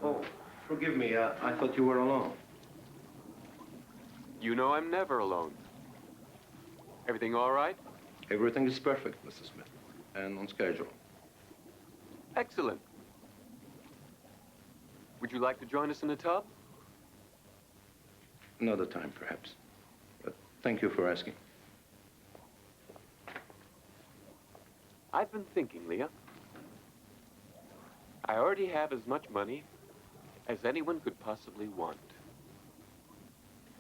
Oh, forgive me. I thought you were alone. You know I'm never alone. Everything all right? Everything is perfect, Mr. Smith, and on schedule. Excellent. Would you like to join us in the tub? Another time, perhaps. But thank you for asking. I've been thinking, Leah. I already have as much money as anyone could possibly want.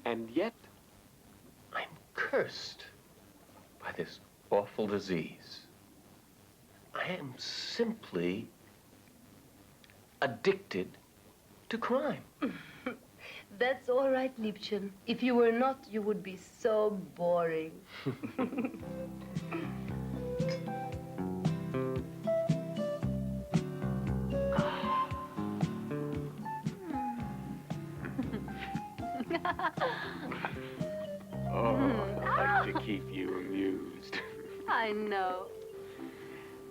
And yet, I'm cursed by this awful disease. I am simply addicted to crime. That's all right, Liebchen. If you were not, you would be so boring. oh, I like to keep you amused. I know.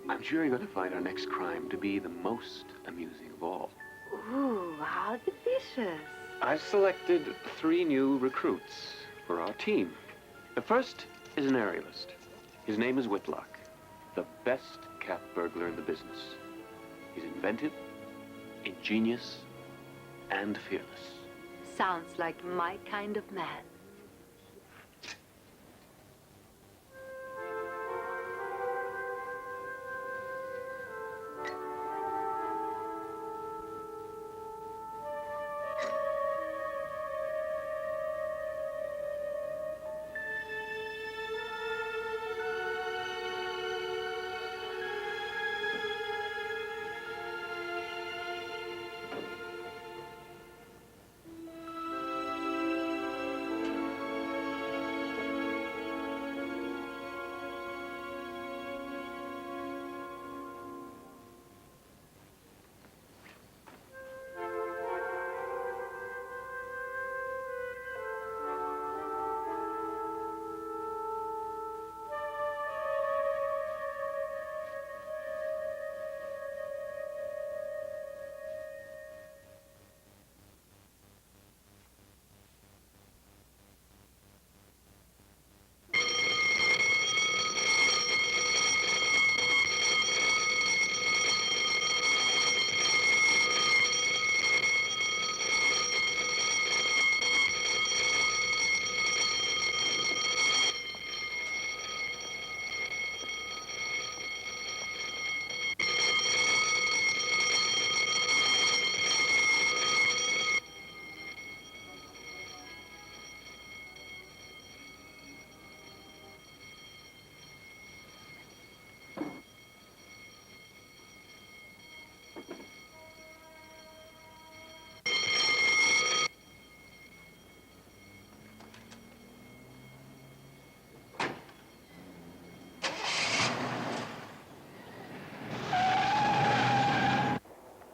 I'm sure you're going to find our next crime to be the most amusing of all. Ooh, how delicious. I've selected 3 new recruits for our team. The first is an aerialist. His name is Whitlock, the best cat burglar in the business. He's inventive, ingenious, and fearless. Sounds like my kind of man.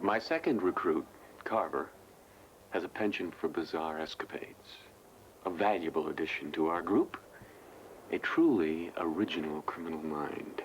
My second recruit, Carver, has a penchant for bizarre escapades. A valuable addition to our group. A truly original criminal mind.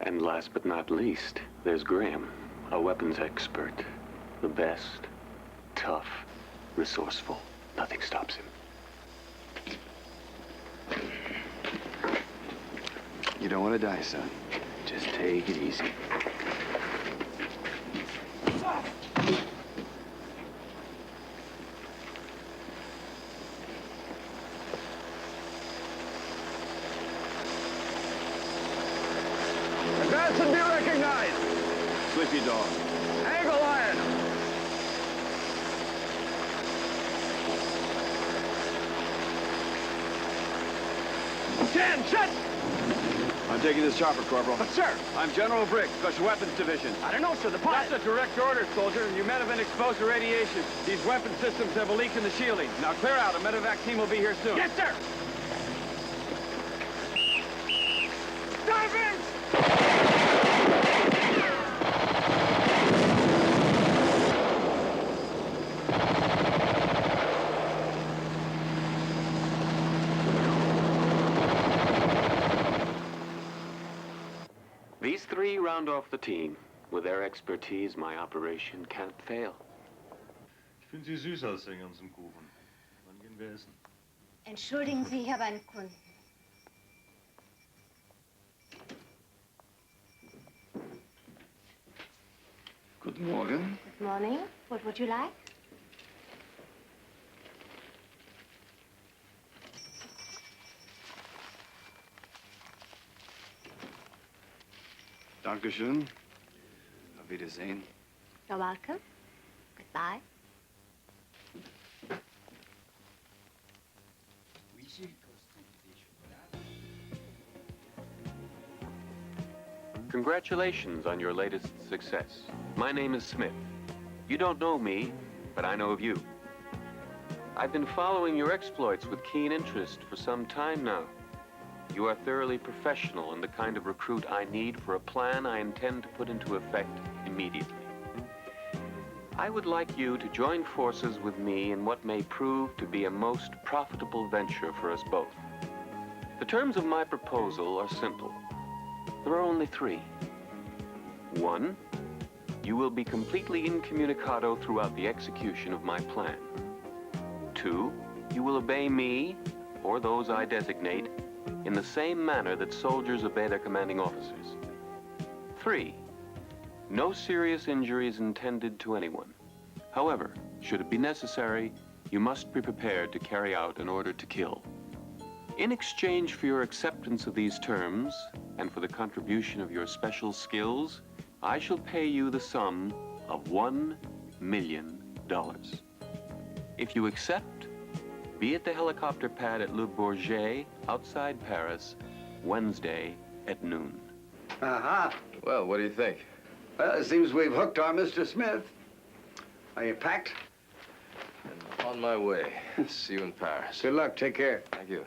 And last but not least, there's Graham, a weapons expert. The best, tough, resourceful. Nothing stops him. You don't want to die, son. Just take it easy. Advance and be recognized. Sleepy dog. Angle iron. Stand, shut! I'm taking this chopper, Corporal. But, sir, I'm General Britt, Special Weapons Division. I don't know, sir. The pilot... That's a direct order, soldier. You men have been exposed to radiation. These weapon systems have a leak in the shielding. Now clear out. A medevac team will be here soon. Yes, sir! Diving! These three round off the team. With their expertise, my operation can't fail. Ich finde Sie süß als den ganzen Kuchen. Wann gehen wir essen? Entschuldigen Sie, ich habe einen Kunden. Guten Morgen. Good morning. What would you like? Dankeschön. Auf Wiedersehen. You're welcome. Goodbye. Congratulations on your latest success. My name is Smith. You don't know me, but I know of you. I've been following your exploits with keen interest for some time now. You are thoroughly professional and the kind of recruit I need for a plan I intend to put into effect immediately. I would like you to join forces with me in what may prove to be a most profitable venture for us both. The terms of my proposal are simple. There are only three. 1, you will be completely incommunicado throughout the execution of my plan. 2, you will obey me, or those I designate, in the same manner that soldiers obey their commanding officers. 3, no serious injury is intended to anyone. However, should it be necessary, you must be prepared to carry out an order to kill. In exchange for your acceptance of these terms, and for the contribution of your special skills, I shall pay you the sum of $1 million. If you accept, be at the helicopter pad at Le Bourget, outside Paris, Wednesday at noon. Aha. Well, what do you think? Well, it seems we've hooked our Mr. Smith. Are you packed? And on my way. See you in Paris. Good luck. Take care. Thank you.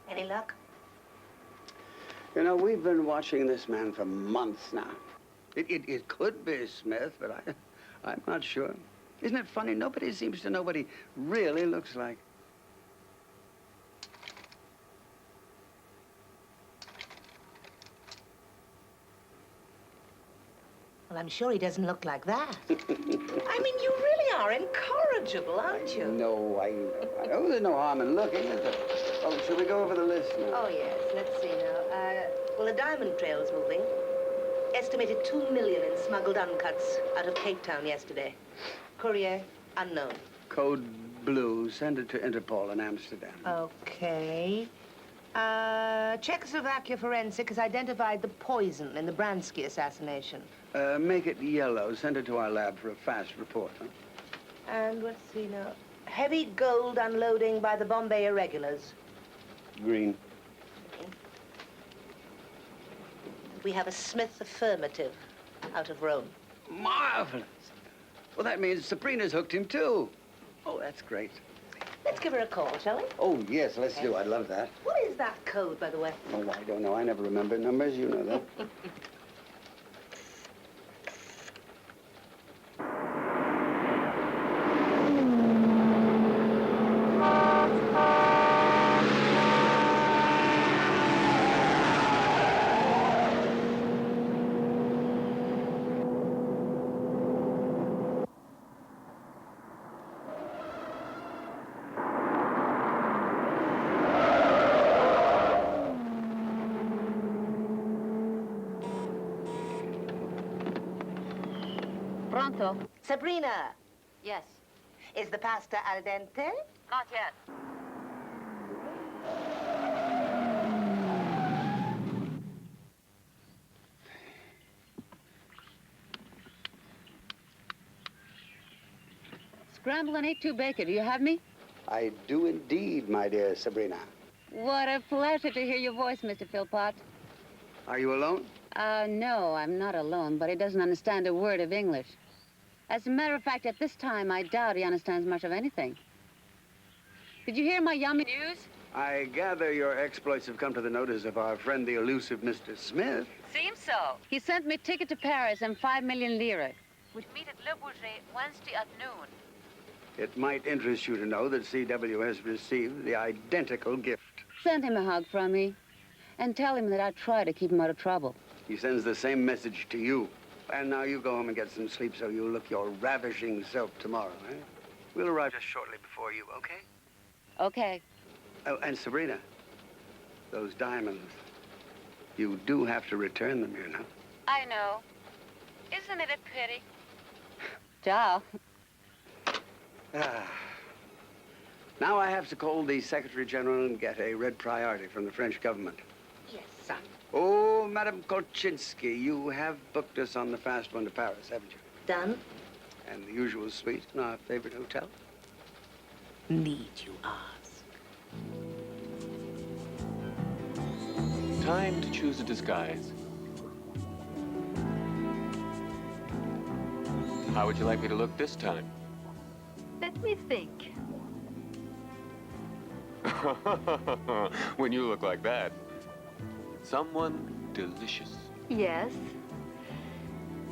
Any luck? You know, we've been watching this man for months now. It could be Smith, but I'm not sure. Isn't it funny? Nobody seems to know what he really looks like. Well, I'm sure he doesn't look like that. I mean, you really are incorrigible, aren't you? No, I know there's no harm in looking, is there? Oh, should we go over the list now? Oh, yes. Let's see now. Well, the diamond trail's moving. Estimated 2 million in smuggled uncuts out of Cape Town yesterday. Courier, unknown. Code blue. Send it to Interpol in Amsterdam. Okay. Czechoslovakia forensic has identified the poison in the Bransky assassination. Make it yellow. Send it to our lab for a fast report, huh? And let's see now. Heavy gold unloading by the Bombay irregulars. Green. We have a Smith affirmative out of Rome. Marvelous. Well, that means Sabrina's hooked him, too. Oh, that's great. Let's give her a call, shall we? Oh, yes, let's do. I'd love that. What is that code, by the way? Oh, I don't know. I never remember numbers. You know that. Pronto? Sabrina, Yes. is the pasta al dente? Not yet. Scramble and eat 2 bacon. Do you have me? I do indeed, my dear Sabrina. What a pleasure to hear your voice, Mr. Philpott. Are you alone? No, I'm not alone, but he doesn't understand a word of English. As a matter of fact, at this time, I doubt he understands much of anything. Did you hear my yummy news? I gather your exploits have come to the notice of our friend, the elusive Mr. Smith. Seems so. He sent me ticket to Paris and 5 million lira. We'll meet at Le Bourget Wednesday at noon. It might interest you to know that CW has received the identical gift. Send him a hug from me, and tell him that I try to keep him out of trouble. He sends the same message to you. And now you go home and get some sleep so you look your ravishing self tomorrow, eh? We'll arrive just shortly before you, okay? Okay. Oh, and Sabrina, those diamonds, you do have to return them, you know. I know. Isn't it a pity? Ciao. Now I have to call the Secretary General and get a red priority from the French government. Yes, sir. Oh, Madame Kolchinski, you have booked us on the fast one to Paris, haven't you? Done. And the usual suite in our favorite hotel? Need you ask? Time to choose a disguise. How would you like me to look this time? Let me think. When you look like that. Someone delicious. Yes.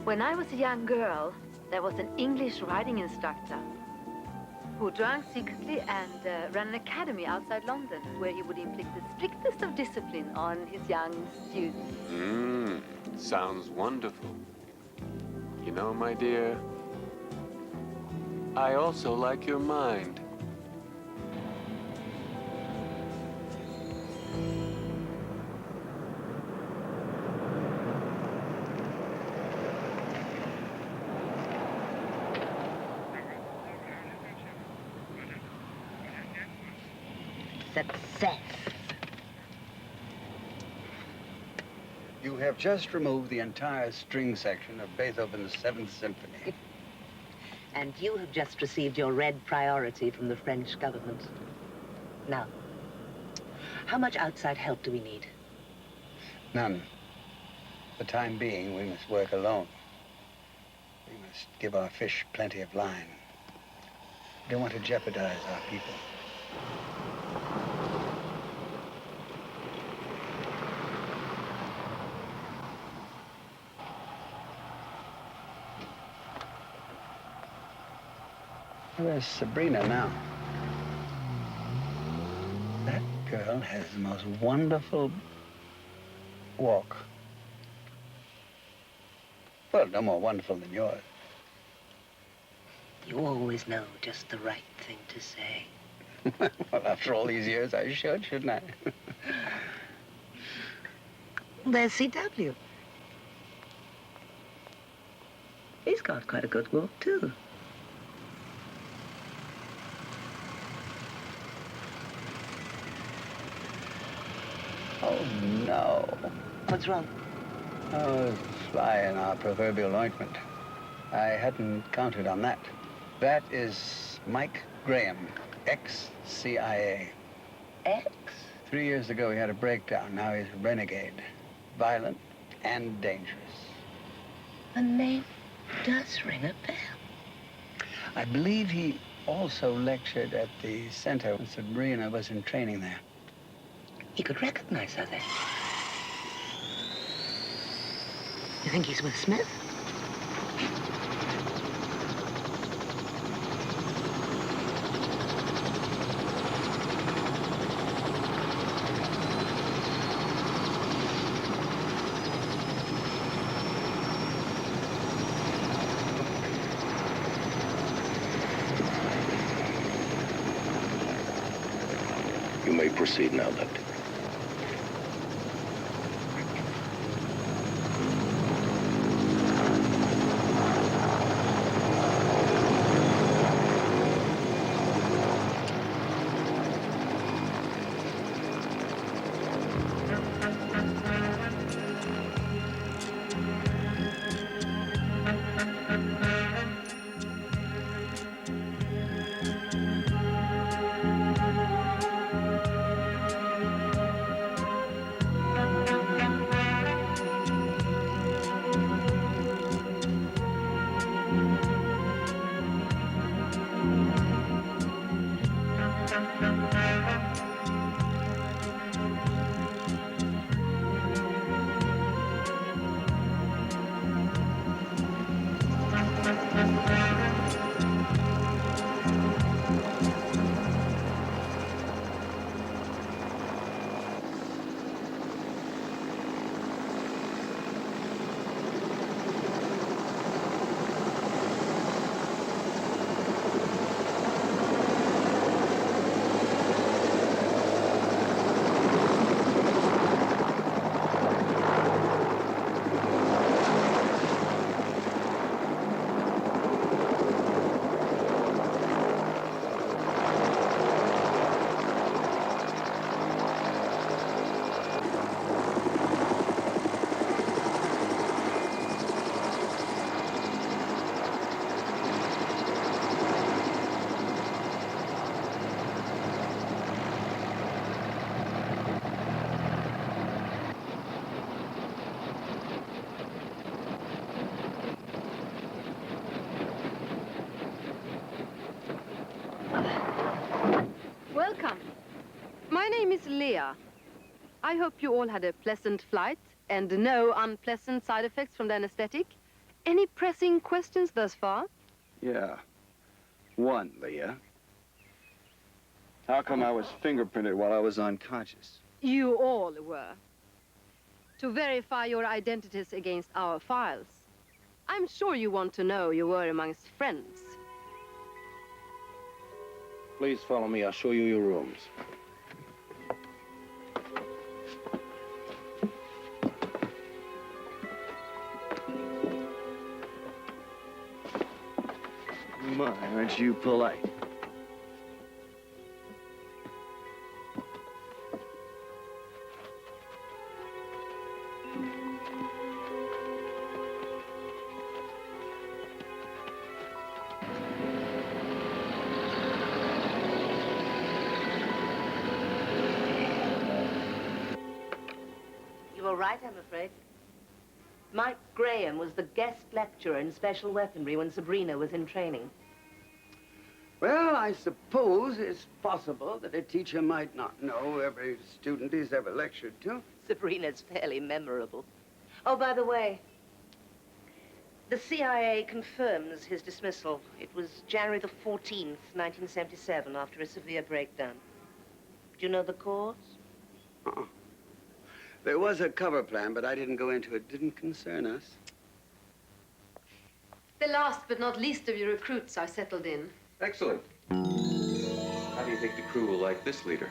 When I was a young girl, there was an English riding instructor who drank secretly and ran an academy outside London where he would inflict the strictest of discipline on his young students. Sounds wonderful. You know, my dear, I also like your mind. Success. You have just removed the entire string section of Beethoven's 7th Symphony. And you have just received your red priority from the French government. Now, how much outside help do we need? None. For the time being, we must work alone. We must give our fish plenty of line. We don't want to jeopardize our people. Where's Sabrina now? That girl has the most wonderful walk. Well, no more wonderful than yours. You always know just the right thing to say. Well, after all these years, I should, shouldn't I? There's CW. He's got quite a good walk, too. Oh, no. What's wrong? Oh, it's a fly in our proverbial ointment. I hadn't counted on that. That is Mike Graham, ex-CIA. Ex? 3 years ago, he had a breakdown. Now he's a renegade. Violent and dangerous. The name does ring a bell. I believe he also lectured at the center when Sabrina was in training there. He could recognize her then. You think he's with Smith? You may proceed now, Lieutenant. Welcome. My name is Leah. I hope you all had a pleasant flight and no unpleasant side effects from the anesthetic. Any pressing questions thus far? Yeah. One, Leah. How come I was fingerprinted while I was unconscious? You all were. To verify your identities against our files. I'm sure you want to know you were amongst friends. Please follow me. I'll show you your rooms. My, aren't you polite? You were right, I'm afraid. Mike Graham was the guest lecturer in special weaponry when Sabrina was in training. Well, I suppose it's possible that a teacher might not know every student he's ever lectured to. Sabrina's fairly memorable. Oh, by the way, the CIA confirms his dismissal. It was January the 14th, 1977, after a severe breakdown. Do you know the cause? Uh-uh. There was a cover plan, but I didn't go into it. It didn't concern us. The last but not least of your recruits are settled in. Excellent. How do you think the crew will like this leader?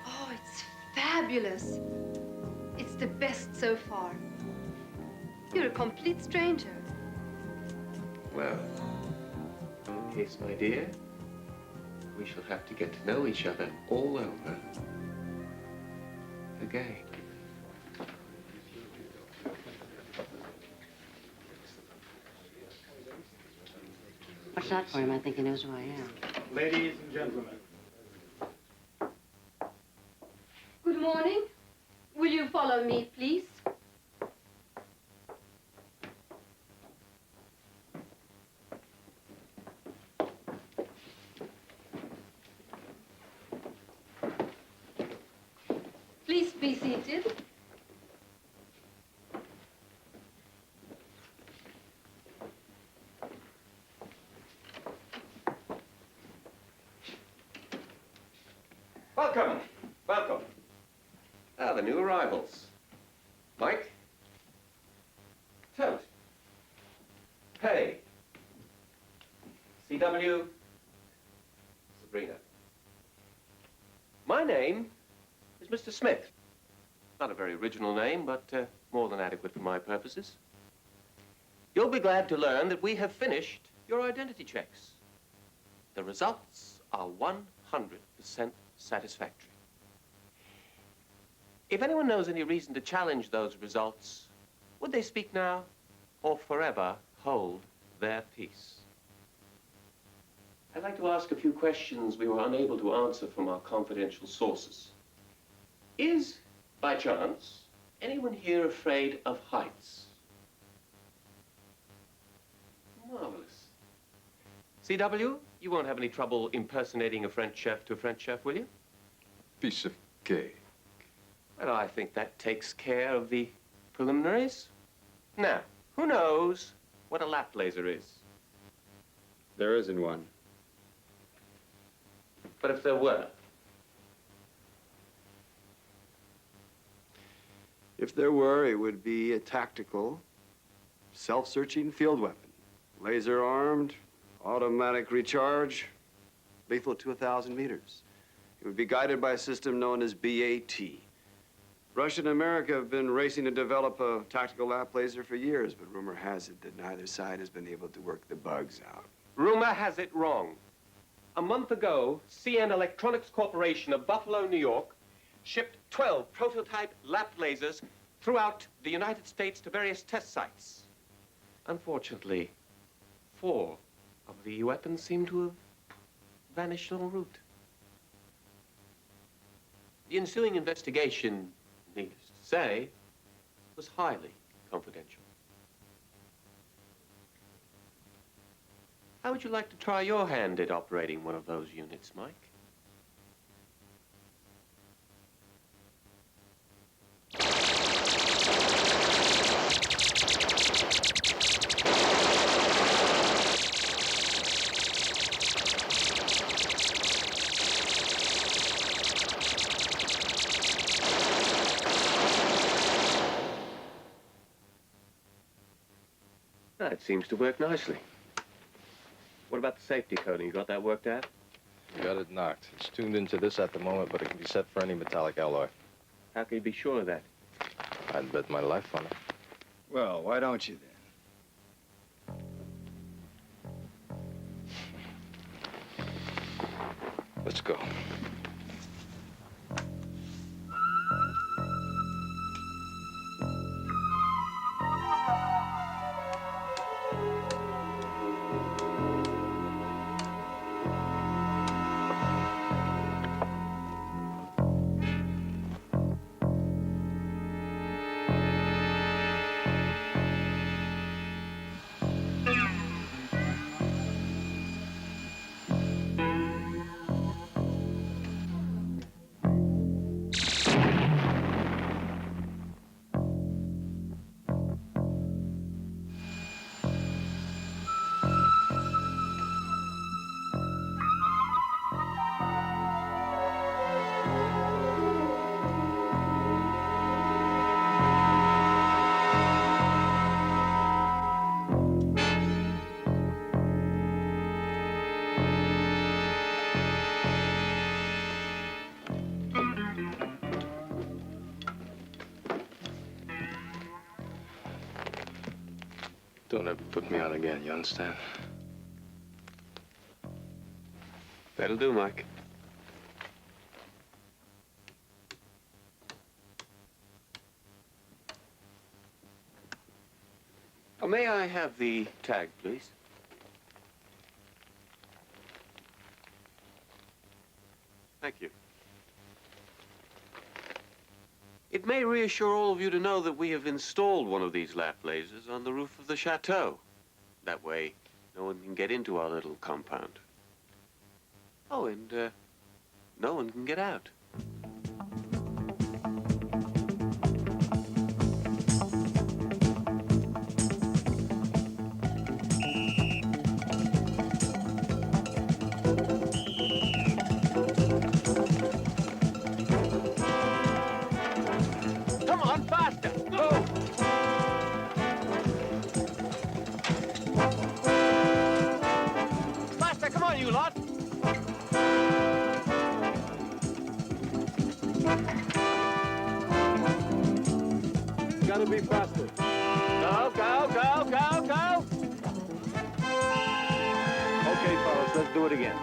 Oh, it's fabulous. It's the best so far. You're a complete stranger. Well, in case, my dear, we shall have to get to know each other all over again. shot for him. I think he knows who I am. Ladies and gentlemen. Good morning. Will you follow me, please? Please be seated. Welcome. Welcome. Ah, the new arrivals. Mike. Tote. Penny. CW. Sabrina. My name is Mr. Smith. Not a very original name, but more than adequate for my purposes. You'll be glad to learn that we have finished your identity checks. The results are 100% satisfactory. If anyone knows any reason to challenge those results, would they speak now or forever hold their peace? I'd like to ask a few questions we were unable to answer from our confidential sources. Is, by chance, anyone here afraid of heights? Marvelous. CW, you won't have any trouble impersonating a French chef to a French chef, will you? Piece of cake. Well, I think that takes care of the preliminaries. Now, who knows what a lap laser is? There isn't one. But if there were? If there were, it would be a tactical, self-searching field weapon. Laser-armed, automatic recharge, lethal to 1,000 meters. It would be guided by a system known as BAT. Russia and America have been racing to develop a tactical lap laser for years, but rumor has it that neither side has been able to work the bugs out. Rumor has it wrong. A month ago, CN Electronics Corporation of Buffalo, New York, shipped 12 prototype lap lasers throughout the United States to various test sites. Unfortunately, 4 of the weapons seem to have vanished en route. The ensuing investigation, needless to say, was highly confidential. How would you like to try your hand at operating one of those units, Mike? It seems to work nicely. What about the safety coding? You got that worked out? Got it knocked. It's tuned into this at the moment, but it can be set for any metallic alloy. How can you be sure of that? I'd bet my life on it. Well, why don't you then? Let's go. Don't ever put me out again, you understand? That'll do, Mike. Oh, may I have the tag, please? Thank you. It may reassure all of you to know that we have installed one of these lap lasers on the roof of the chateau. That way, no one can get into our little compound. Oh, and no one can get out. Come on, faster! Go! Faster, come on, you lot! Gotta be faster. Go, go, go, go, go! Okay, fellas, let's do it again.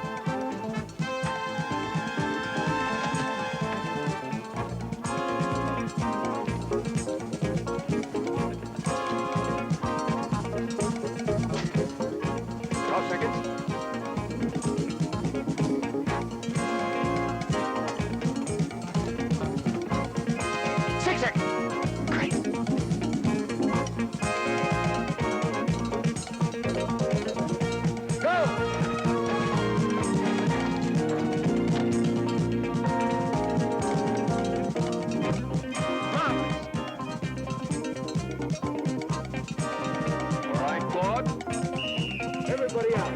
Everybody out.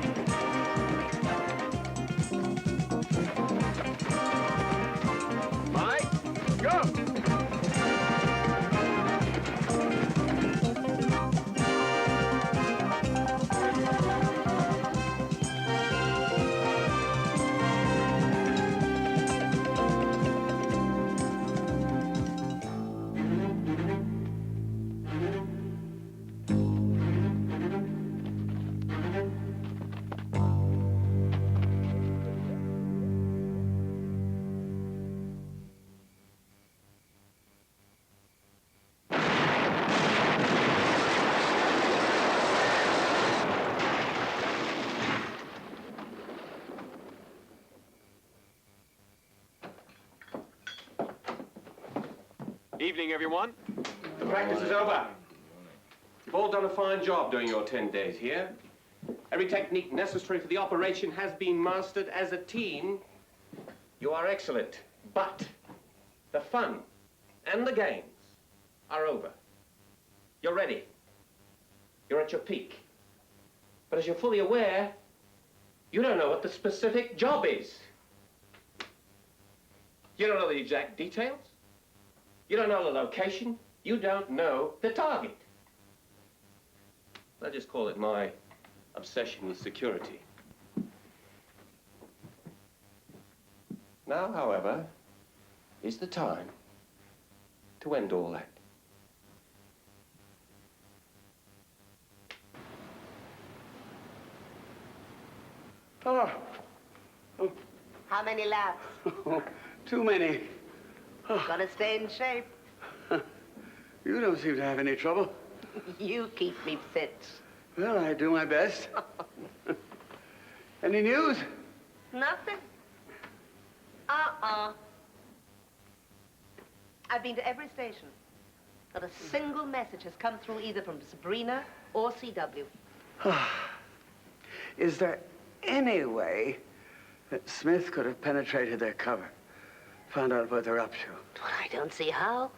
Mike, go! Evening, everyone. The practice is over. You've all done a fine job during your 10 days here. Every technique necessary for the operation has been mastered as a team. You are excellent, but the fun and the games are over. You're ready. You're at your peak. But as you're fully aware, you don't know what the specific job is. You don't know the exact details. You don't know the location. You don't know the target. I'll just call it my obsession with security. Now, however, is the time to end all that. Oh. How many laps? Too many. Gotta stay in shape. You don't seem to have any trouble. You keep me fit. Well, I do my best. Any news? Nothing. I've been to every station. Not a single message has come through either from Sabrina or CW. Is there any way that Smith could have penetrated their cover? Found out what they're up to? Well, I don't see how.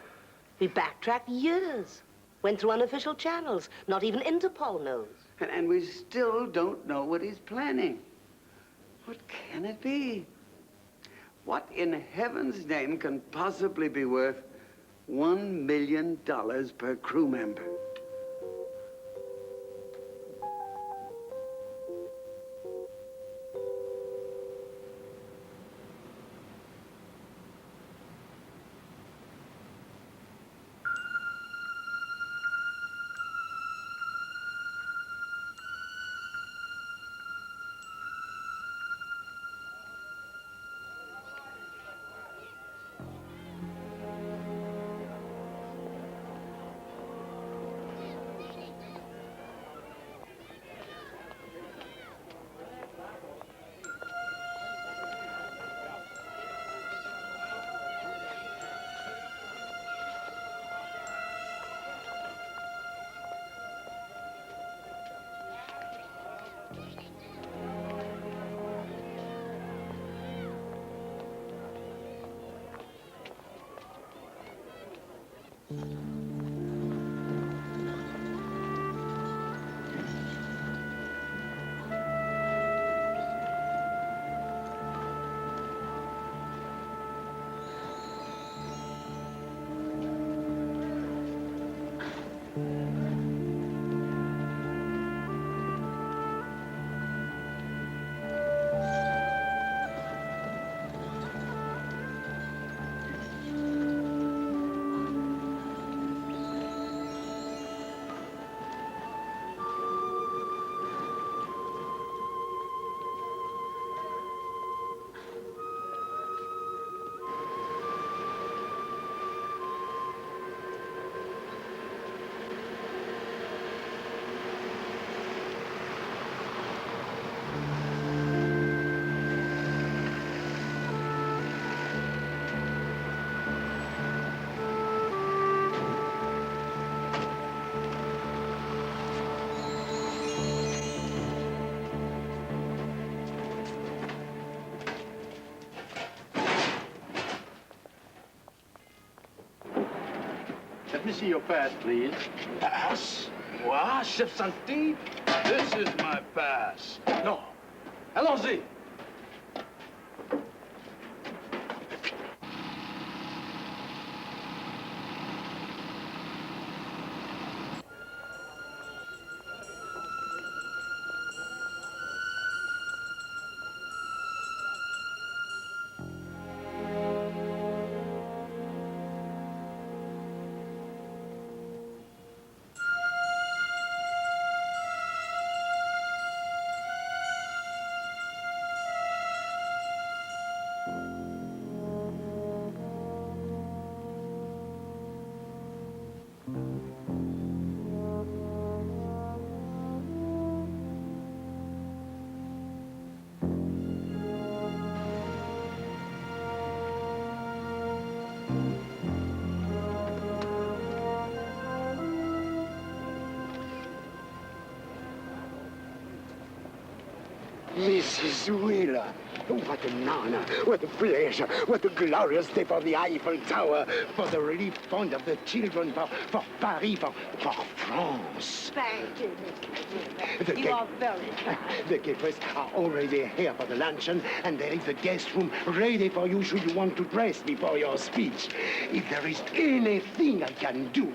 We backtracked years. Went through unofficial channels. Not even Interpol knows. And we still don't know what he's planning. What can it be? What in heaven's name can possibly be worth $1 million per crew member? Let me see your pass, please. Pass? What, Chef Santé? This is my pass. No. Allons-y. Mrs. Wheeler, what an honor, what a pleasure, what a glorious day for the Eiffel Tower, for the relief fund of the children, for Paris, for France. Thank you, Mr. You are very kind. The keepers are already here for the luncheon, and there is the guest room ready for you should you want to dress before your speech. If there is anything I can do,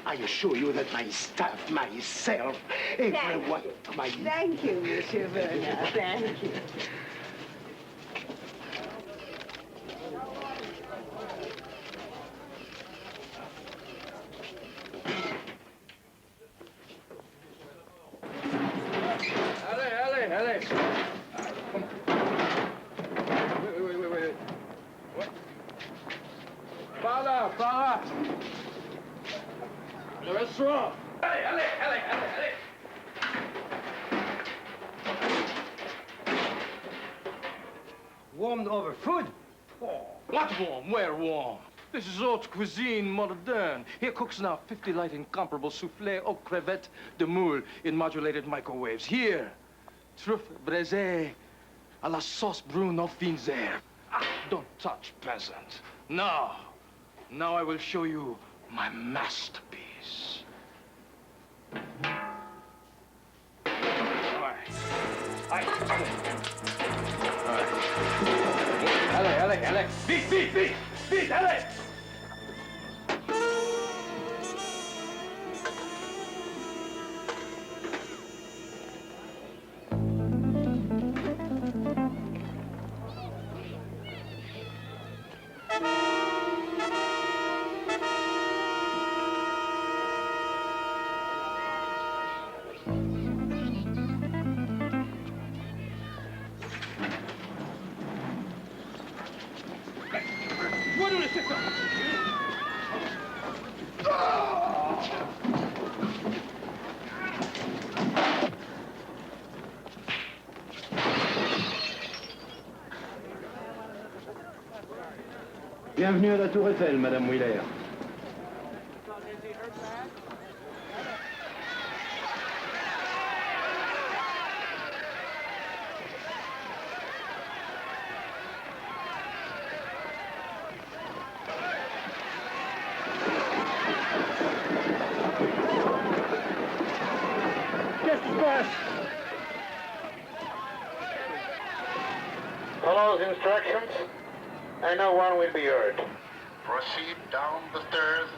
I assure you that my staff, myself, everyone, Thank you, Monsieur Werner. Thank you. Allez. Wait. What? Par là. Le restaurant. Allez. Warmed over food? Oh, what warm? Where warm? This is haute cuisine moderne. Here cooks now 50 light incomparable soufflé aux crevettes de moule in modulated microwaves. Here, truffe braisée à la sauce brune aux fines herbes. Ah, don't touch, peasant. Now I will show you my masterpiece. Allez. Vite, allez! Bienvenue à la Tour Eiffel, Madame Wheeler. First. Follow those instructions, and no one will be hurt. Proceed down the stairs.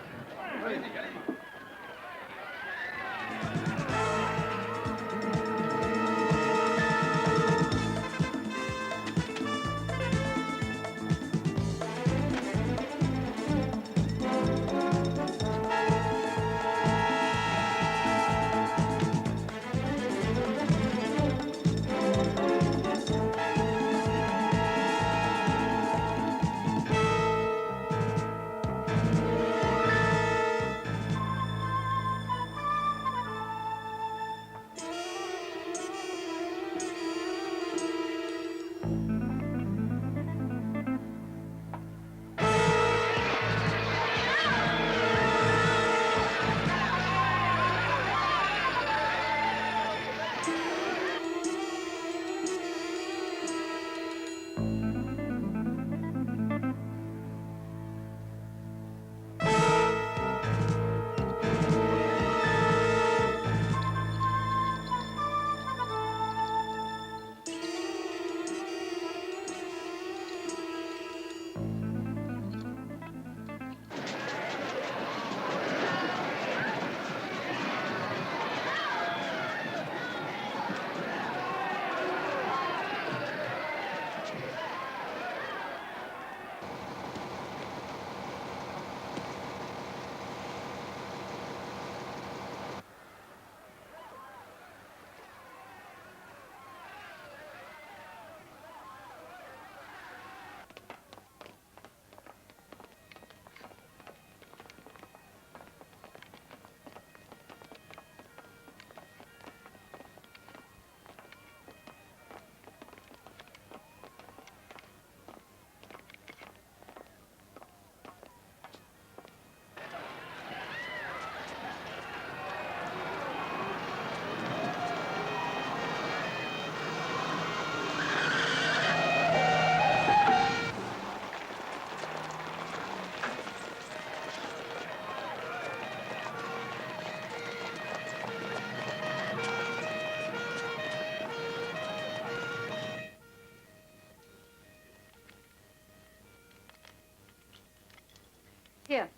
Here,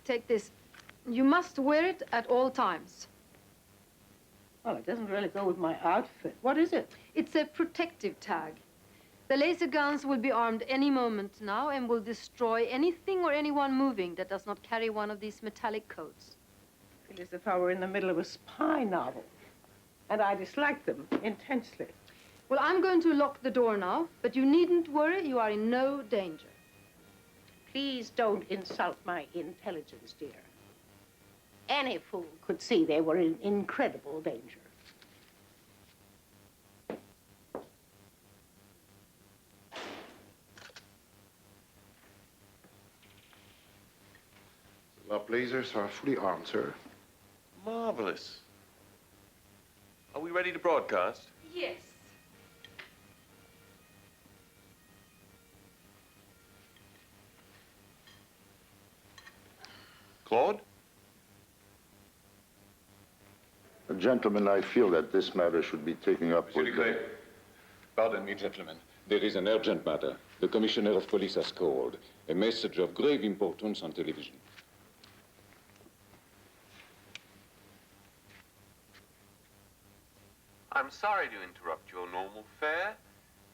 take this. You must wear it at all times. Well, it doesn't really go with my outfit. What is it? It's a protective tag. The laser guns will be armed any moment now and will destroy anything or anyone moving that does not carry one of these metallic coats. I feel as if I were in the middle of a spy novel. And I dislike them intensely. Well, I'm going to lock the door now, but you needn't worry. You are in no danger. Please don't insult my intelligence, dear. Any fool could see they were in incredible danger. The blazers are fully armed, sir. Marvelous. Are we ready to broadcast? Yes. Claude? Gentlemen, I feel that this matter should be taken up with... Pardon me, gentlemen. There is an urgent matter. The Commissioner of Police has called. A message of grave importance on television. I'm sorry to interrupt your normal fare,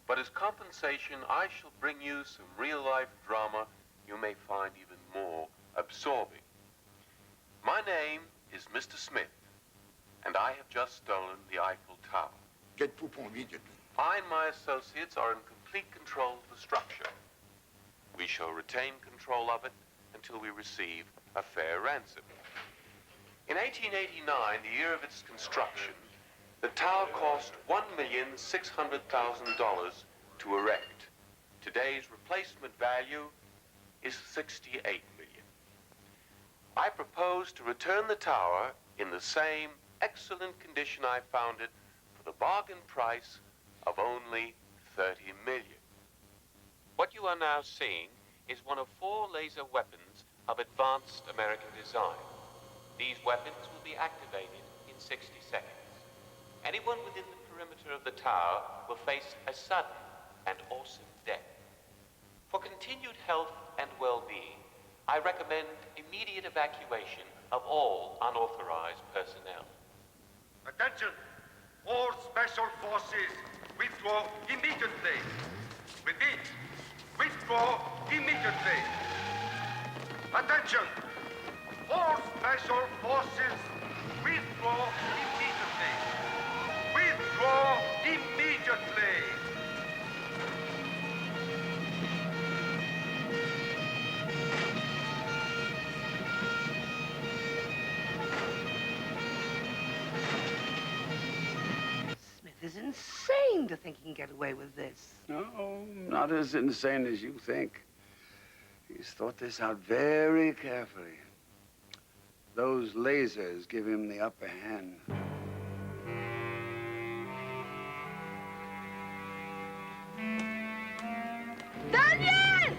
but as compensation, I shall bring you some real-life drama you may find even more absorbing. My name is Mr. Smith, and I have just stolen the Eiffel Tower. I and my associates are in complete control of the structure. We shall retain control of it until we receive a fair ransom. In 1889, the year of its construction, the tower cost $1,600,000 to erect. Today's replacement value is $68 million. I propose to return the tower in the same excellent condition I found it for the bargain price of only $30 million. What you are now seeing is one of 4 laser weapons of advanced American design. These weapons will be activated in 60 seconds. Anyone within the perimeter of the tower will face a sudden and awesome death. For continued health and well-being, I recommend immediate evacuation of all unauthorized personnel. Attention! All special forces withdraw immediately. Repeat, withdraw immediately. Attention! All special forces withdraw immediately. Withdraw immediately. It's insane to think he can get away with this. No, not as insane as you think. He's thought this out very carefully. Those lasers give him the upper hand. Daniel!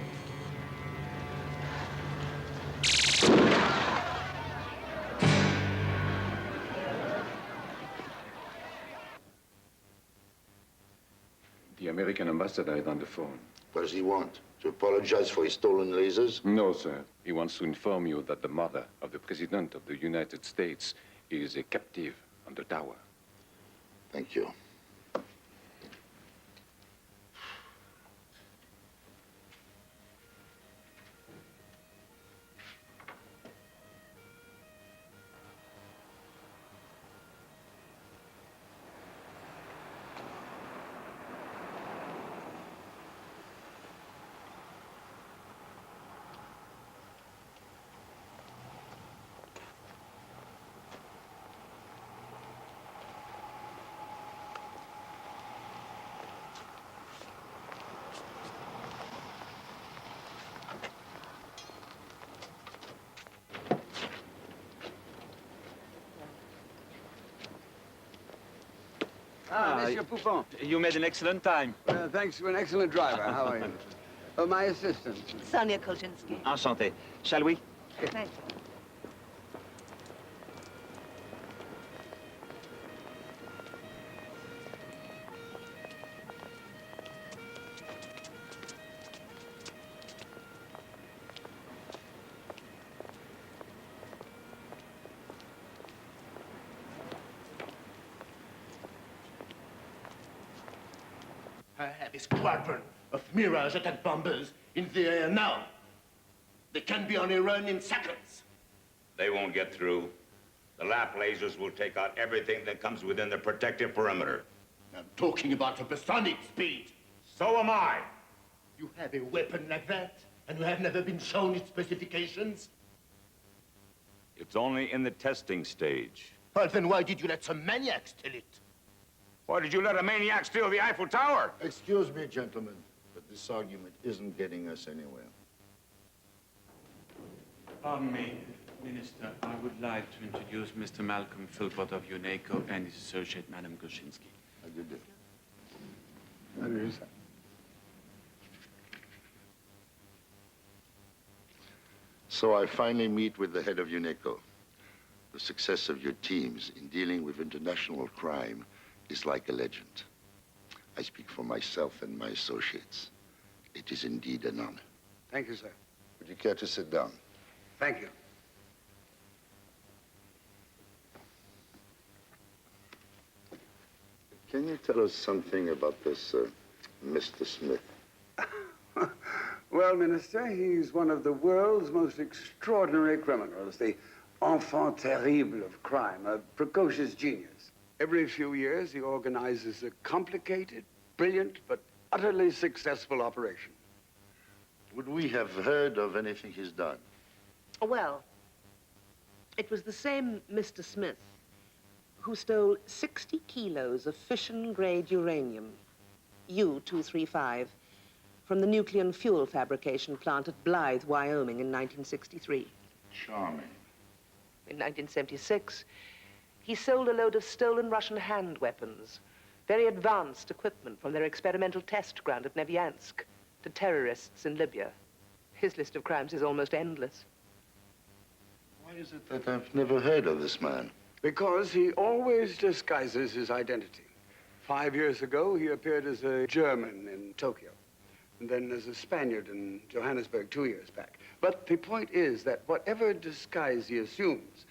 The American ambassador is on the phone. What does he want? To apologize for his stolen lasers? No, sir. He wants to inform you that the mother of the President of the United States is a captive on the tower. Thank you. Monsieur Poupon. You made an excellent time. Thanks to an excellent driver. How are you? Oh, my assistant. Sonya Kolchinski. Enchanté. Shall we? Thank you. I have a squadron of Mirage attack bombers in the air now. They can be on a run in seconds. They won't get through. The lap lasers will take out everything that comes within the protective perimeter. I'm talking about supersonic speed. So am I. You have a weapon like that, and you have never been shown its specifications? It's only in the testing stage. Well, then why did you let some maniac steal it? Why did you let a maniac steal the Eiffel Tower? Excuse me, gentlemen, but this argument isn't getting us anywhere. Pardon me, Minister. I would like to introduce Mr. Malcolm Philpott of UNACO and his associate, Madame Kolchinski. How do you do? How do you say? So I finally meet with the head of UNACO. The success of your teams in dealing with international crime is like a legend. I speak for myself and my associates. It is indeed an honor. Thank you, sir. Would you care to sit down? Thank you. Can you tell us something about this Mr. Smith? Well, Minister, he's one of the world's most extraordinary criminals, the enfant terrible of crime, a precocious genius. Every few years, he organizes a complicated, brilliant, but utterly successful operation. Would we have heard of anything he's done? Well, it was the same Mr. Smith who stole 60 kilos of fission-grade uranium, U-235, from the nuclear fuel fabrication plant at Blythe, Wyoming in 1963. Charming. In 1976, he sold a load of stolen Russian hand weapons, very advanced equipment from their experimental test ground at Nevyansk, to terrorists in Libya. His list of crimes is almost endless. Why is it that I've never heard of this man? Because he always disguises his identity. 5 years ago, he appeared as a German in Tokyo, and then as a Spaniard in Johannesburg 2 years back. But the point is that whatever disguise he assumes,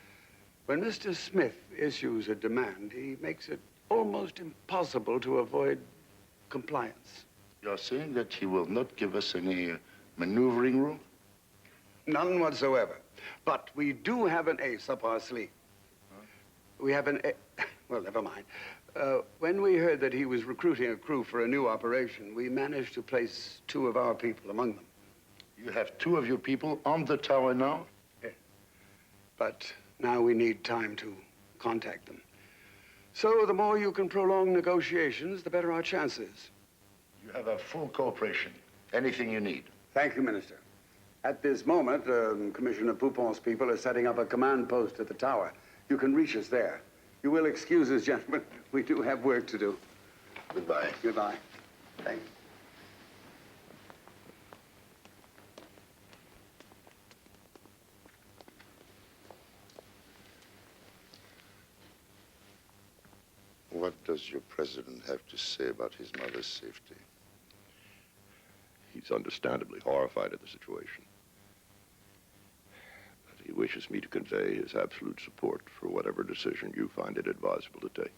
when Mr. Smith issues a demand, he makes it almost impossible to avoid compliance. You're saying that he will not give us any maneuvering room? None whatsoever. But we do have an ace up our sleeve. We have well, never mind. When we heard that he was recruiting a crew for a new operation, we managed to place 2 of our people among them. You have 2 of your people on the tower now? Yes. But now we need time to contact them. So the more you can prolong negotiations, the better our chances. You have our full cooperation. Anything you need. Thank you, Minister. At this moment, Commissioner Poupon's people are setting up a command post at the tower. You can reach us there. You will excuse us, gentlemen. We do have work to do. Goodbye. Goodbye. Thank you. What does your president have to say about his mother's safety? He's understandably horrified at the situation. But he wishes me to convey his absolute support for whatever decision you find it advisable to take.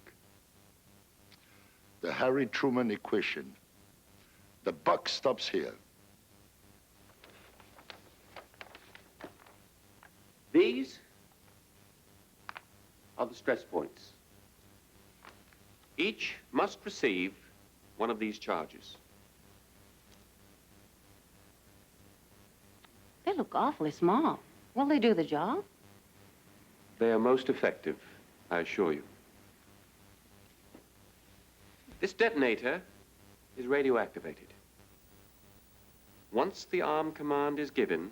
The Harry Truman equation. The buck stops here. These are the stress points. Each must receive one of these charges. They look awfully small. Will they do the job? They are most effective, I assure you. This detonator is radioactivated. Once the arm command is given,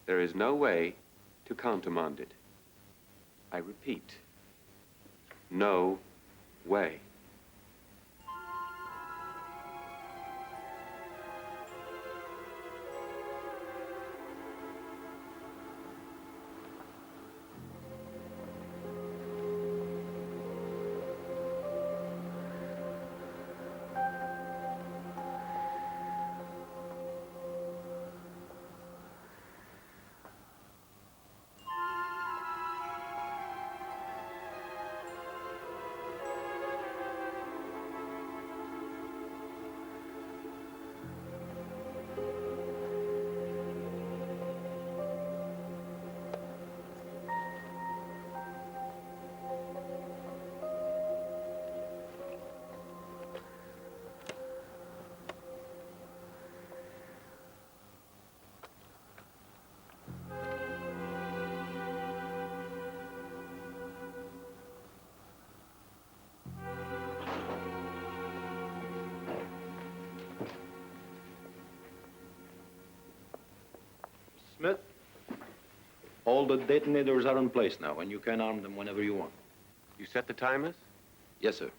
there is no way to countermand it. I repeat, no way. Smith, all the detonators are in place now, and you can arm them whenever you want. You set the timers? Yes, sir.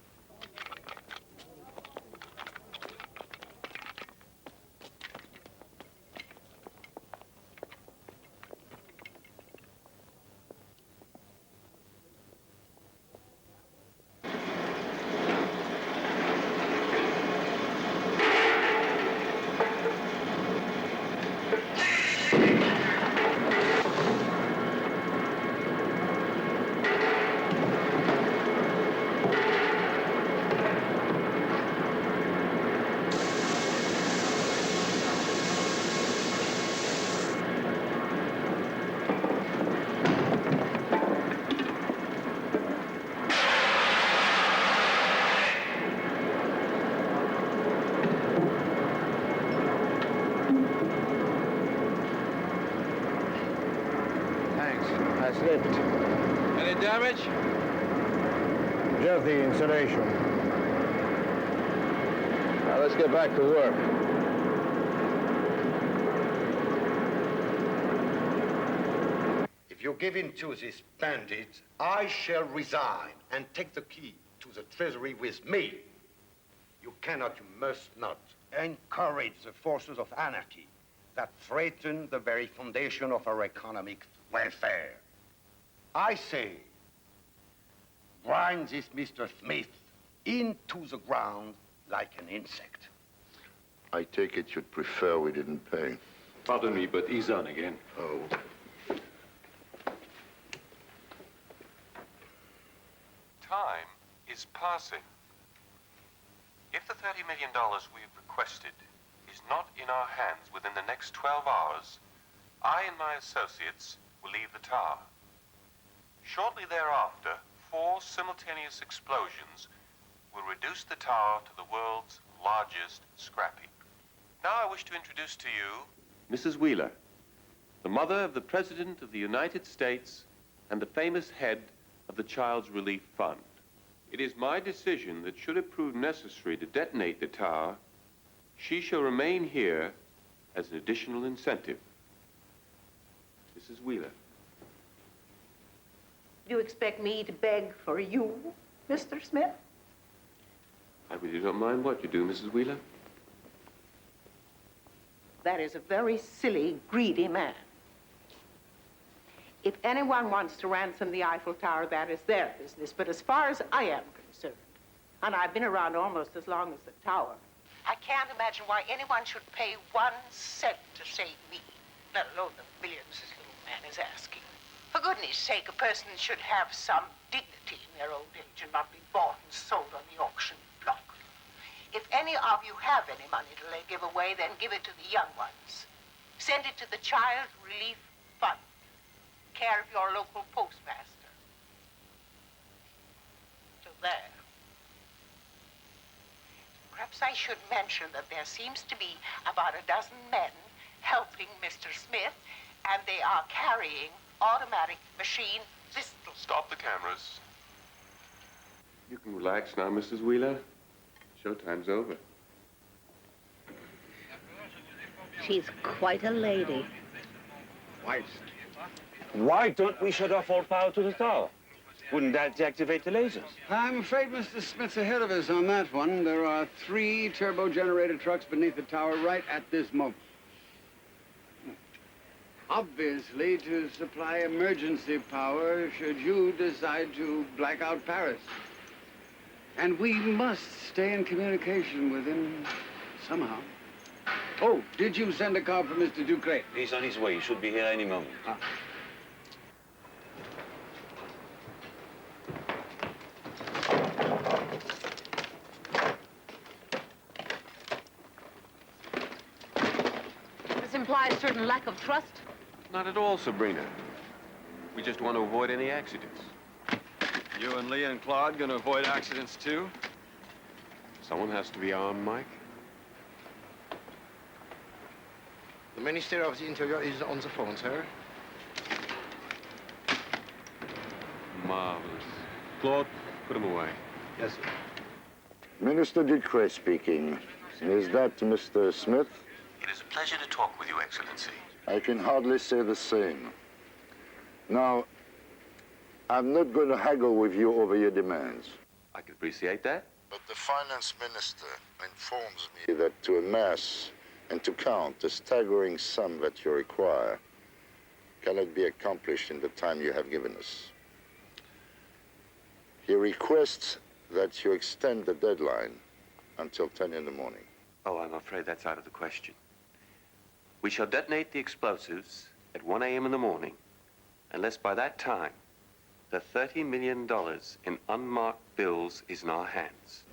Any damage? Just the insulation. Now let's get back to work. If you give in to these bandits, I shall resign and take the key to the treasury with me. You cannot, you must not encourage the forces of anarchy that threaten the very foundation of our economic welfare. I say, grind this Mr. Smith into the ground like an insect. I take it you'd prefer we didn't pay. Pardon me, but he's on again. Oh. Time is passing. If the $30 million we've requested is not in our hands within the next 12 hours, I and my associates will leave the tower. Shortly thereafter, 4 simultaneous explosions will reduce the tower to the world's largest scrap heap. Now I wish to introduce to you Mrs. Wheeler, the mother of the President of the United States and the famous head of the Child's Relief Fund. It is my decision that should it prove necessary to detonate the tower, she shall remain here as an additional incentive. Mrs. Wheeler. You expect me to beg for you, Mr. Smith? I really don't mind what you do, Mrs. Wheeler. That is a very silly, greedy man. If anyone wants to ransom the Eiffel Tower, that is their business. But as far as I am concerned, and I've been around almost as long as the tower, I can't imagine why anyone should pay 1 cent to save me, let alone the millions this little man is asking. For goodness sake, a person should have some dignity in their old age and not be bought and sold on the auction block. If any of you have any money to give away, then give it to the young ones. Send it to the Child Relief Fund, care of your local postmaster. So there. Perhaps I should mention that there seems to be about a dozen men helping Mr. Smith, and they are carrying automatic machine pistols. Stop the cameras. You can relax now, Mrs. Wheeler. Showtime's over. She's quite a lady. White. Why don't we shut off all power to the tower? Wouldn't that deactivate the lasers? I'm afraid Mr. Smith's ahead of us on that one. There are 3 turbo-generated trucks beneath the tower right at this moment. Obviously, to supply emergency power should you decide to black out Paris. And we must stay in communication with him somehow. Oh, did you send a car for Mr. Ducret? He's on his way. He should be here any moment. Ah. This implies certain lack of trust. Not at all, Sabrina. We just want to avoid any accidents. You and Leah and Claude gonna avoid accidents too? Someone has to be armed, Mike. The Minister of the Interior is on the phone, sir. Marvelous. Claude, put him away. Yes, sir. Minister Ducret speaking. Is that Mr. Smith? It is a pleasure to talk with you, Excellency. I can hardly say the same. Now, I'm not going to haggle with you over your demands. I can appreciate that. But the finance minister informs me that to amass and to count the staggering sum that you require cannot be accomplished in the time you have given us. He requests that you extend the deadline until 10 in the morning. Oh, I'm afraid that's out of the question. We shall detonate the explosives at 1 a.m. in the morning, unless by that time the $30 million in unmarked bills is in our hands.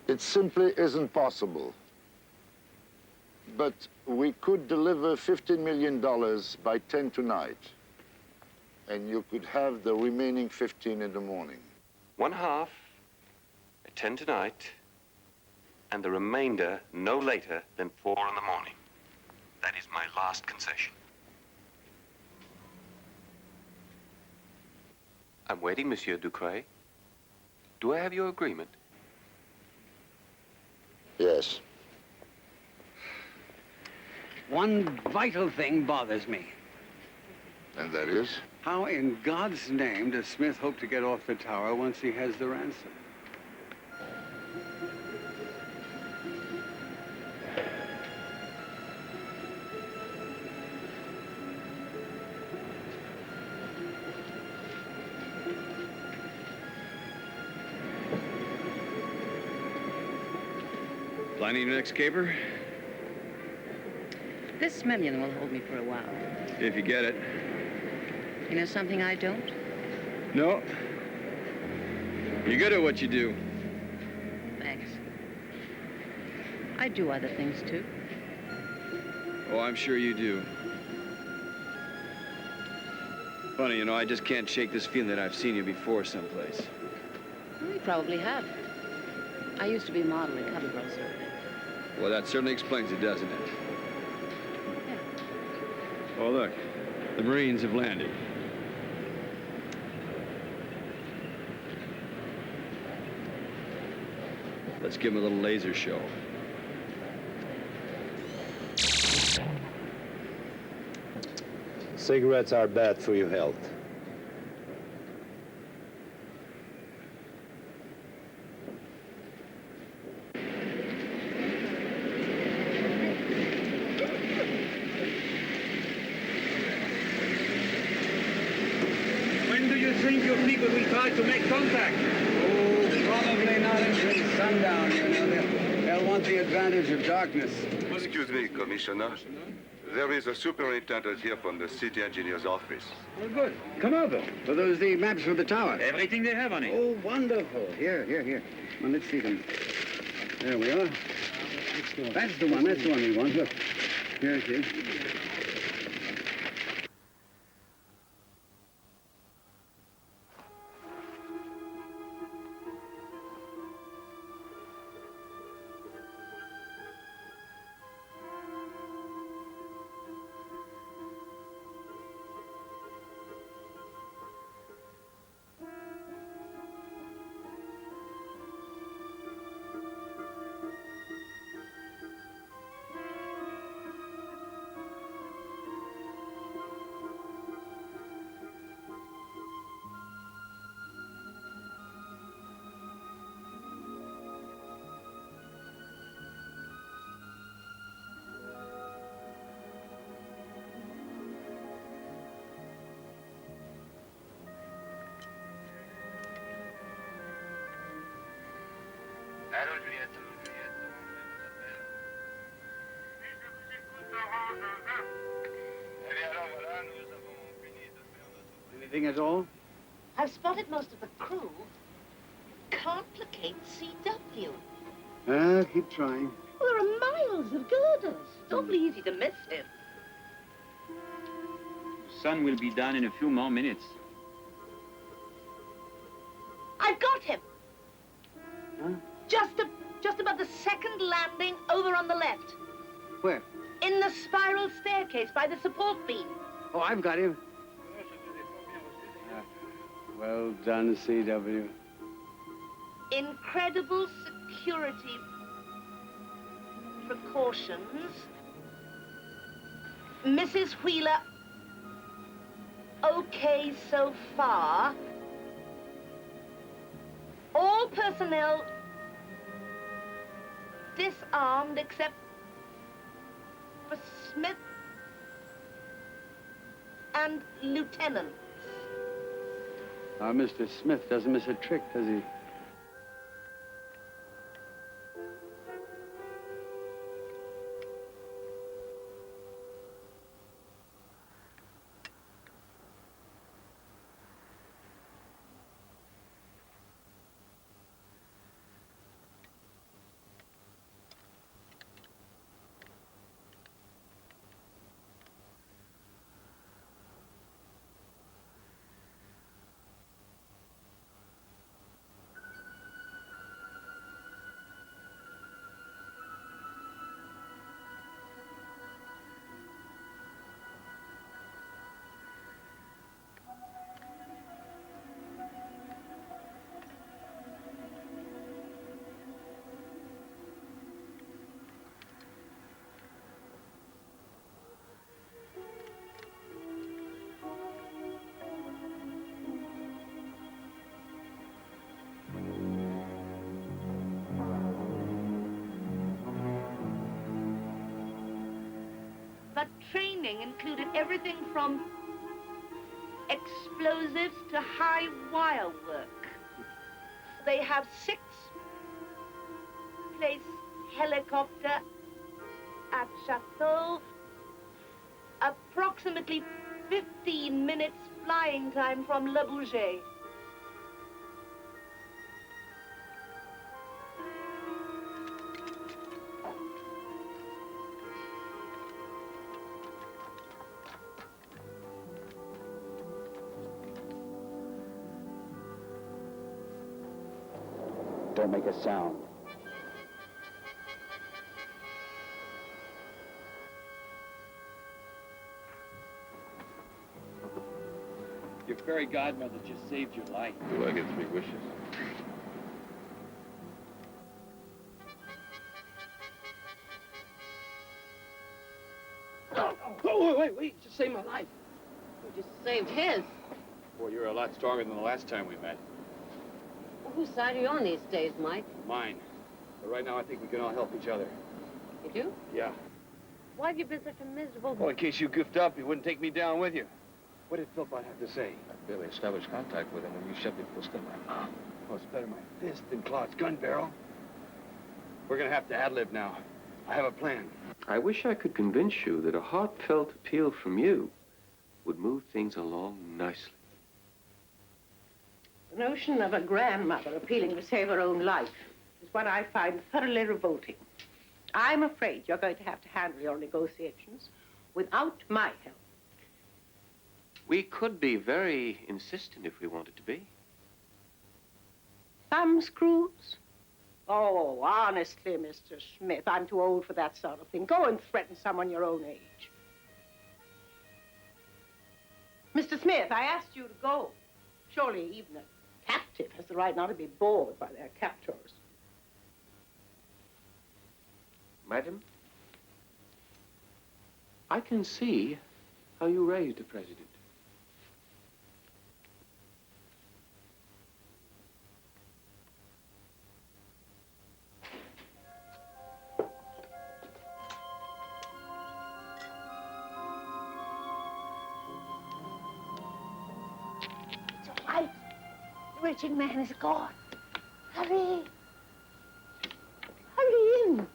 It simply isn't possible. But we could deliver $15 million by 10 tonight, and you could have the remaining 15 in the morning. 1/2 at 10 tonight, and the remainder no later than 4 in the morning. That is my last concession. I'm waiting, Monsieur Ducret. Do I have your agreement? Yes. One vital thing bothers me. And that is? How in God's name does Smith hope to get off the tower once he has the ransom? Planning your next caper? This million will hold me for a while. If you get it. You know something I don't? No. You're good at what you do. Thanks. I do other things, too. Oh, I'm sure you do. Funny, you know, I just can't shake this feeling that I've seen you before someplace. Well, you probably have. I used to be a model in cover girl survey. Well, that certainly explains it, doesn't it? Yeah. Oh, look. The Marines have landed. Let's give them a little laser show. Cigarettes are bad for your health. When do you think your people will try to make contact? Oh, probably not until sundown, you know. They'll want the advantage of darkness. Excuse me, Commissioner. There is a superintendent here from the city engineer's office. Well, good. Come over. Are those the maps for the tower? Everything they have on it. Oh, wonderful. Here. Well, let's see them. There we are. That's the one we want. Look. Here it is. Allô, Juliette. Eh bien, alors voilà, nous avons fini de faire notre... Anything at all? I've spotted most of the crew. Can't locate CW. Keep trying. Well, there are miles of girders. It's awfully easy to miss him. Sun will be down in a few more minutes. I've got him. Huh? Just above the second landing over on the left. Where? In the spiral staircase by the support beam. Oh, I've got him. Well done, CW. Incredible security precautions. Mrs. Wheeler, okay so far. All personnel disarmed except for Smith and lieutenants. Our Mr. Smith doesn't miss a trick, does he? But training included everything from explosives to high wire work. They have 6-place helicopter at Chateau. Approximately 15 minutes flying time from Le Bourget. Don't make a sound. Your fairy godmother just saved your life. Do I get 3 wishes? Oh, wait, you just saved my life. You just saved his. Boy, you're a lot stronger than the last time we met. Well, whose side are you on these days, Mike? Mine. But right now, I think we can all help each other. You do? Yeah. Why have you been such a miserable... Well, in case you goofed up, you wouldn't take me down with you. What did Philpott have to say? I barely established contact with him when you shoved your fist in my mouth. Well, it's better my fist than Claude's gun barrel. We're gonna have to ad-lib now. I have a plan. I wish I could convince you that a heartfelt appeal from you would move things along nicely. The notion of a grandmother appealing to save her own life is one I find thoroughly revolting. I'm afraid you're going to have to handle your negotiations without my help. We could be very insistent if we wanted to be. Thumbscrews? Oh, honestly, Mr. Smith, I'm too old for that sort of thing. Go and threaten someone your own age. Mr. Smith, I asked you to go. Surely even a captive has the right not to be bored by their captors. Madam, I can see how you raised the president. It's all right. The wretched man is gone. Hurry. Hurry in.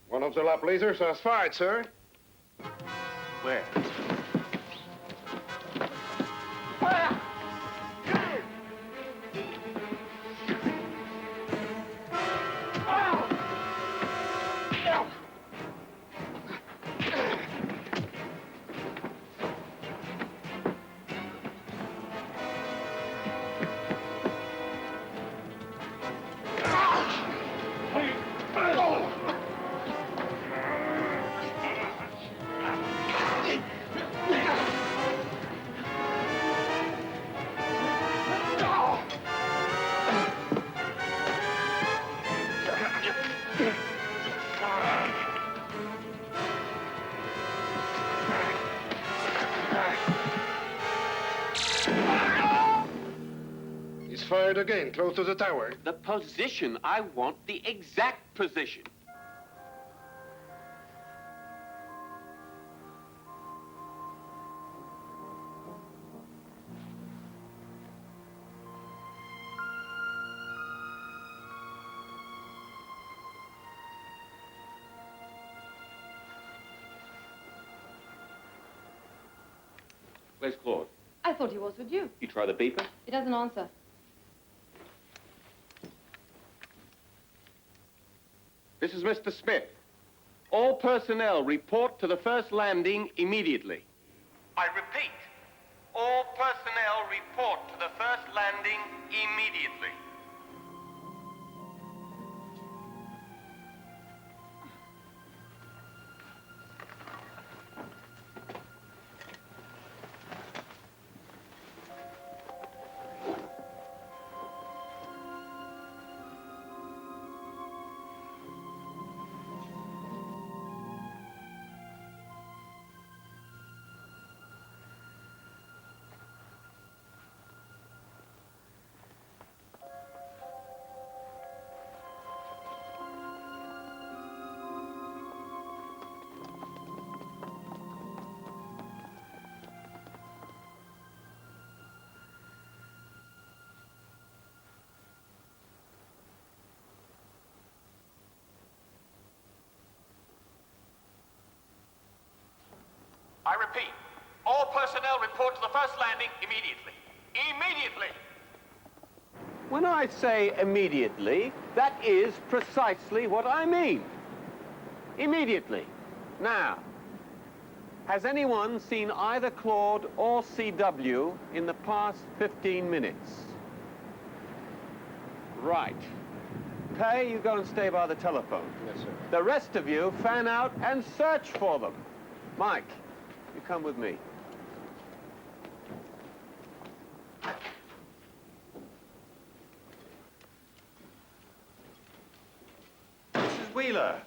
One of the lap lasers has fired, sir. Where? He's fired again, close to the tower. The position. I want the exact position. Where's Claude? I thought he was with you. You try the beeper? He doesn't answer. This is Mr. Smith. All personnel report to the first landing immediately. I repeat, all personnel report to the first landing immediately. I repeat, all personnel report to the first landing immediately. Immediately! When I say immediately, that is precisely what I mean. Immediately. Now, has anyone seen either Claude or CW in the past 15 minutes? Right. Kay, you go and stay by the telephone. Yes, sir. The rest of you fan out and search for them. Mike, you come with me. Mrs. Wheeler.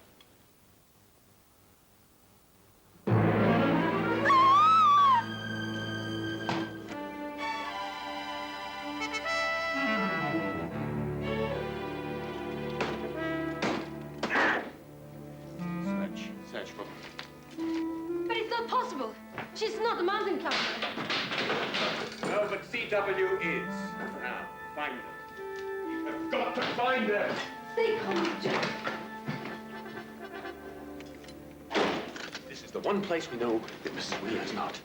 Search for them. But it's not possible. She's not a mountain climber. No, but CW is. Now, find them. You have got to find them. Stay calm, Jack. This is the one place we know that Mrs. Wheeler's not.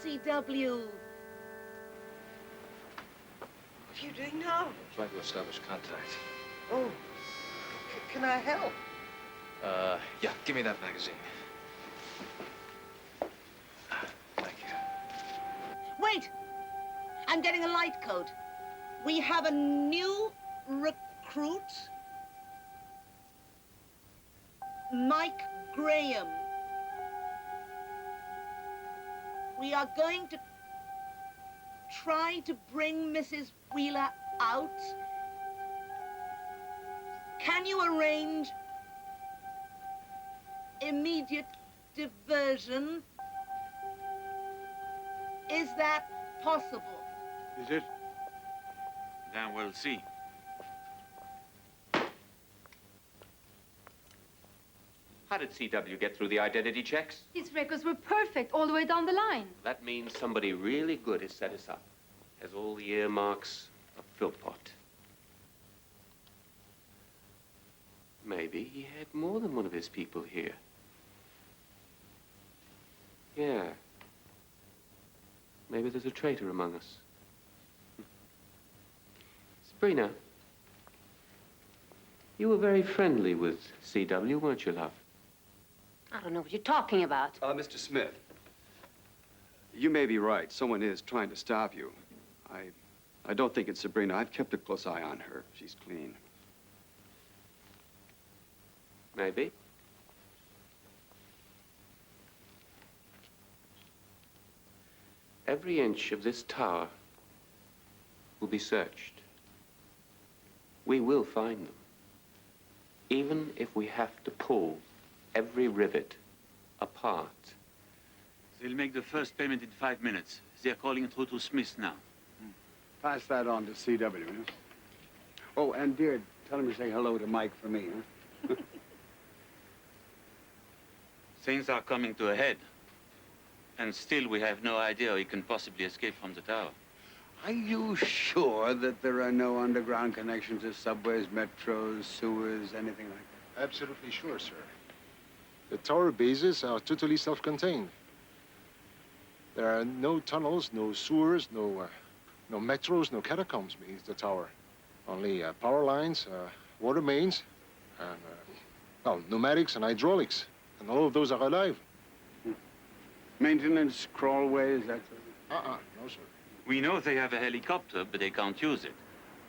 CW. What are you doing now? Trying to establish contact. Oh, can I help? Yeah, give me that magazine. Thank you. Wait! I'm getting a light code. We have a new recruit. Mike Graham. We are going to try to bring Mrs. Wheeler out. Can you arrange immediate diversion? Is that possible? Is it? Then we'll see. How did CW get through the identity checks? His records were perfect all the way down the line. That means somebody really good has set us up. Has all the earmarks of Philpott. Maybe he had more than one of his people here. Yeah. Maybe there's a traitor among us. Sabrina, you were very friendly with CW, weren't you, love? I don't know what you're talking about. Mr. Smith, you may be right. Someone is trying to stop you. I don't think it's Sabrina. I've kept a close eye on her. She's clean. Maybe. Every inch of this tower will be searched. We will find them. even if we have to pull every rivet apart. They'll make the first payment in 5 minutes. They're calling through to Smith now. Pass that on to CW, huh? Oh, and dear, tell him to say hello to Mike for me, huh? Things are coming to a head. And still we have no idea how he can possibly escape from the tower. Are you sure that there are no underground connections to subways, metros, sewers, anything like that? Absolutely sure, sir. The tower bases are totally self-contained. There are no tunnels, no sewers, no metros, no catacombs beneath the tower. Only power lines, water mains, and, well, pneumatics and hydraulics. And all of those are alive. Maintenance, crawlways, that sort of thing? No, sir. We know they have a helicopter, but they can't use it.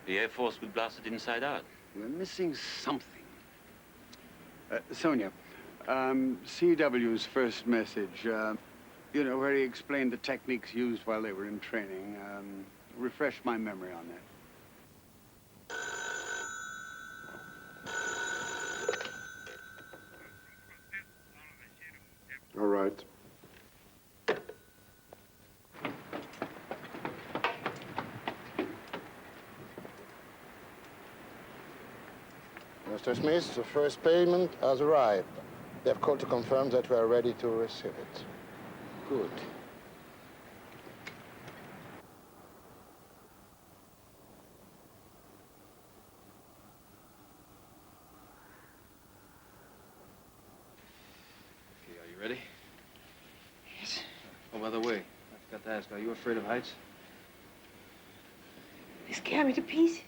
The Air Force will blast it inside out. We're missing something. Sonya, CW's first message, you know, where he explained the techniques used while they were in training. Refresh my memory on that. All right. Mr. Smith, the first payment has arrived. They have called to confirm that we are ready to receive it. Good. Okay, are you ready? Yes. Oh, by the way, I forgot to ask, are you afraid of heights? They scare me to pieces.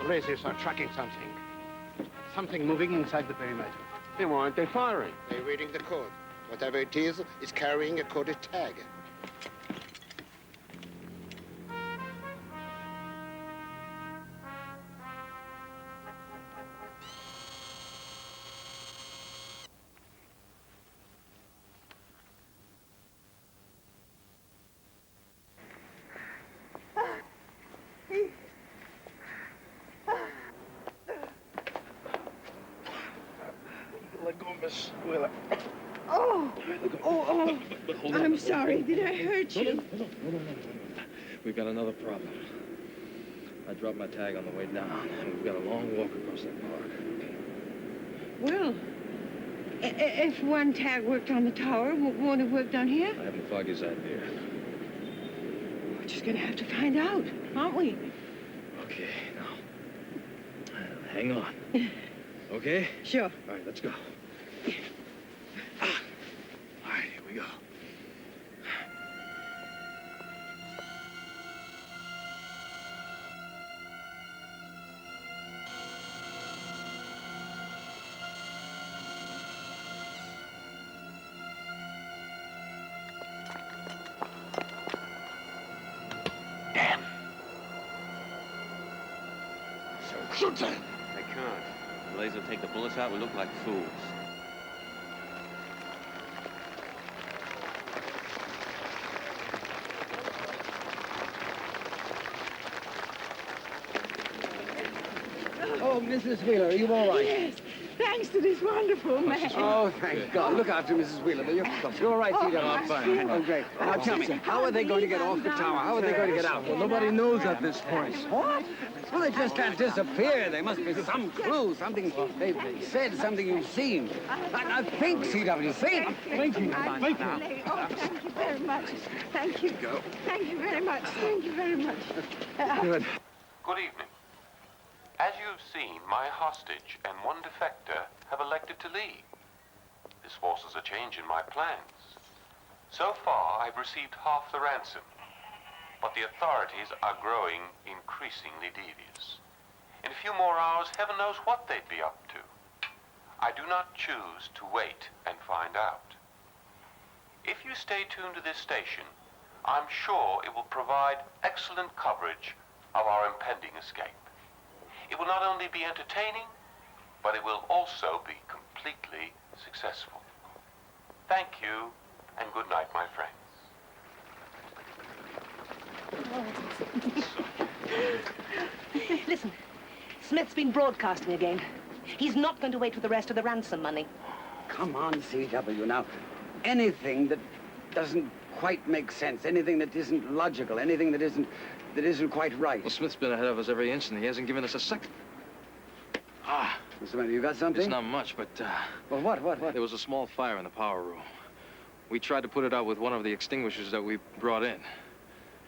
The lasers are tracking something. Something moving inside the perimeter. Then why aren't they firing? They're reading the code. Whatever it is carrying a coded tag. Miss Wheeler. Oh, I'm sorry. Did I hurt you? No. We've got another problem. I dropped my tag on the way down, and we've got a long walk across that park. Well, if one tag worked on the tower, won't it work down here? I haven't the foggiest idea. We're just gonna have to find out, aren't we? Okay, now, hang on. Okay? Sure. All right, let's go. All right, here we go. Shoot them! They can't. The laser will take the bullets out. We look like fools. Oh, Mrs. Wheeler, are you all right? Yes, thanks to this wonderful man. Oh, thank God. Look after Mrs. Wheeler, will you? You're all right, Peter? I'm fine. Oh, great. Now, tell me, how are they going to get off the tower? How are they going to get out? Well, nobody knows at this point. What? Well, they just can't disappear. There must be some clue, something they've said, something you've seen. I think, C.W., think. Thank you. Oh, thank you very much. Thank you. Thank you very much. Thank you very much. Good. Good evening. As you've seen, my hostage and one defector have elected to leave. This forces a change in my plans. So far, I've received half the ransom, but the authorities are growing increasingly devious. In a few more hours, heaven knows what they'd be up to. I do not choose to wait and find out. If you stay tuned to this station, I'm sure it will provide excellent coverage of our impending escape. It will not only be entertaining, but it will also be completely successful. Thank you, and good night, my friends. Listen, Smith's been broadcasting again. He's not going to wait for the rest of the ransom money. Come on, C.W., now. Anything that doesn't quite make sense, anything that isn't logical, anything that isn't quite right. Well, Smith's been ahead of us every instant. He hasn't given us a second. What's the matter? You got something? It's not much, but, Well, what? There was a small fire in the power room. We tried to put it out with one of the extinguishers that we brought in.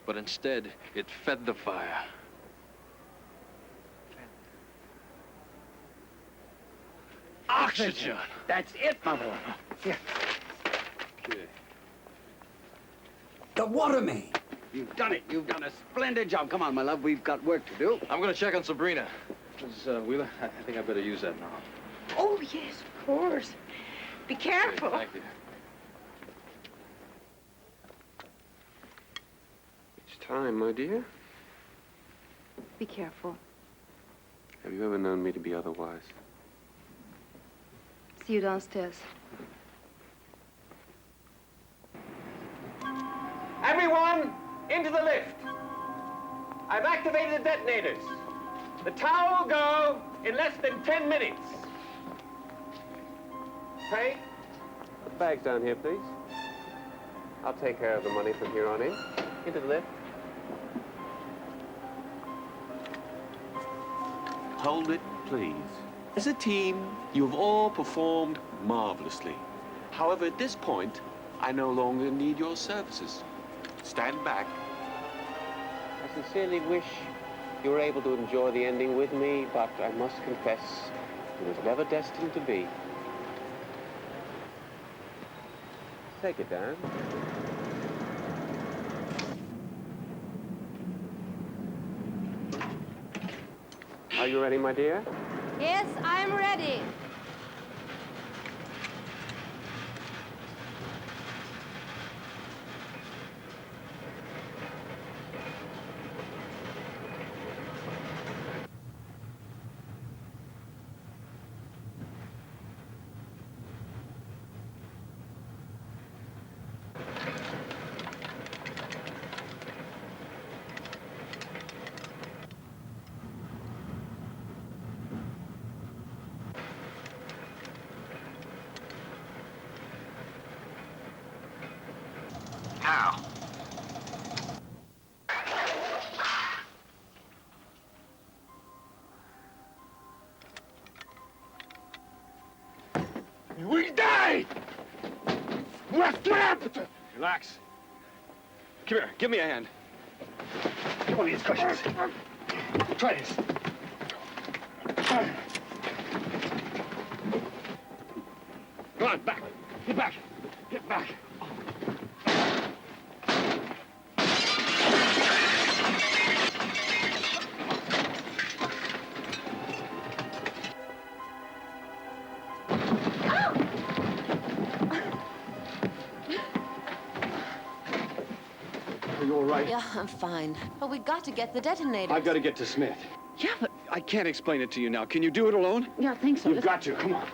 But instead, it fed the fire. Oxygen! That's it, my boy. Here. Okay. The water main. You've done it. You've done a splendid job. Come on, my love. We've got work to do. I'm gonna check on Sabrina. Mrs. Wheeler, I think I better use that now. Oh, yes, of course. Be careful. Thank you. It's time, my dear. Be careful. Have you ever known me to be otherwise? See you downstairs. Everyone, into the lift. I've activated the detonators. The tower will go in less than 10 minutes. Hey? Bags down here, please. I'll take care of the money from here on in. Into the lift. Hold it, please. As a team, you've all performed marvelously. However, at this point, I no longer need your services. Stand back. I sincerely wish you were able to enjoy the ending with me, but I must confess it was never destined to be. Take it, Dan. Are you ready, my dear? Yes, I'm ready. Now. You will die! We're trapped! Relax. Come here, give me a hand. Come on, these cushions. Try this. Go on, back. Get back. Get back. Are you all right? Yeah, I'm fine. But we got to get the detonator. I've got to get to Smith. Yeah, but... I can't explain it to you now. Can you do it alone? Yeah, I think so. You've got to. Come on.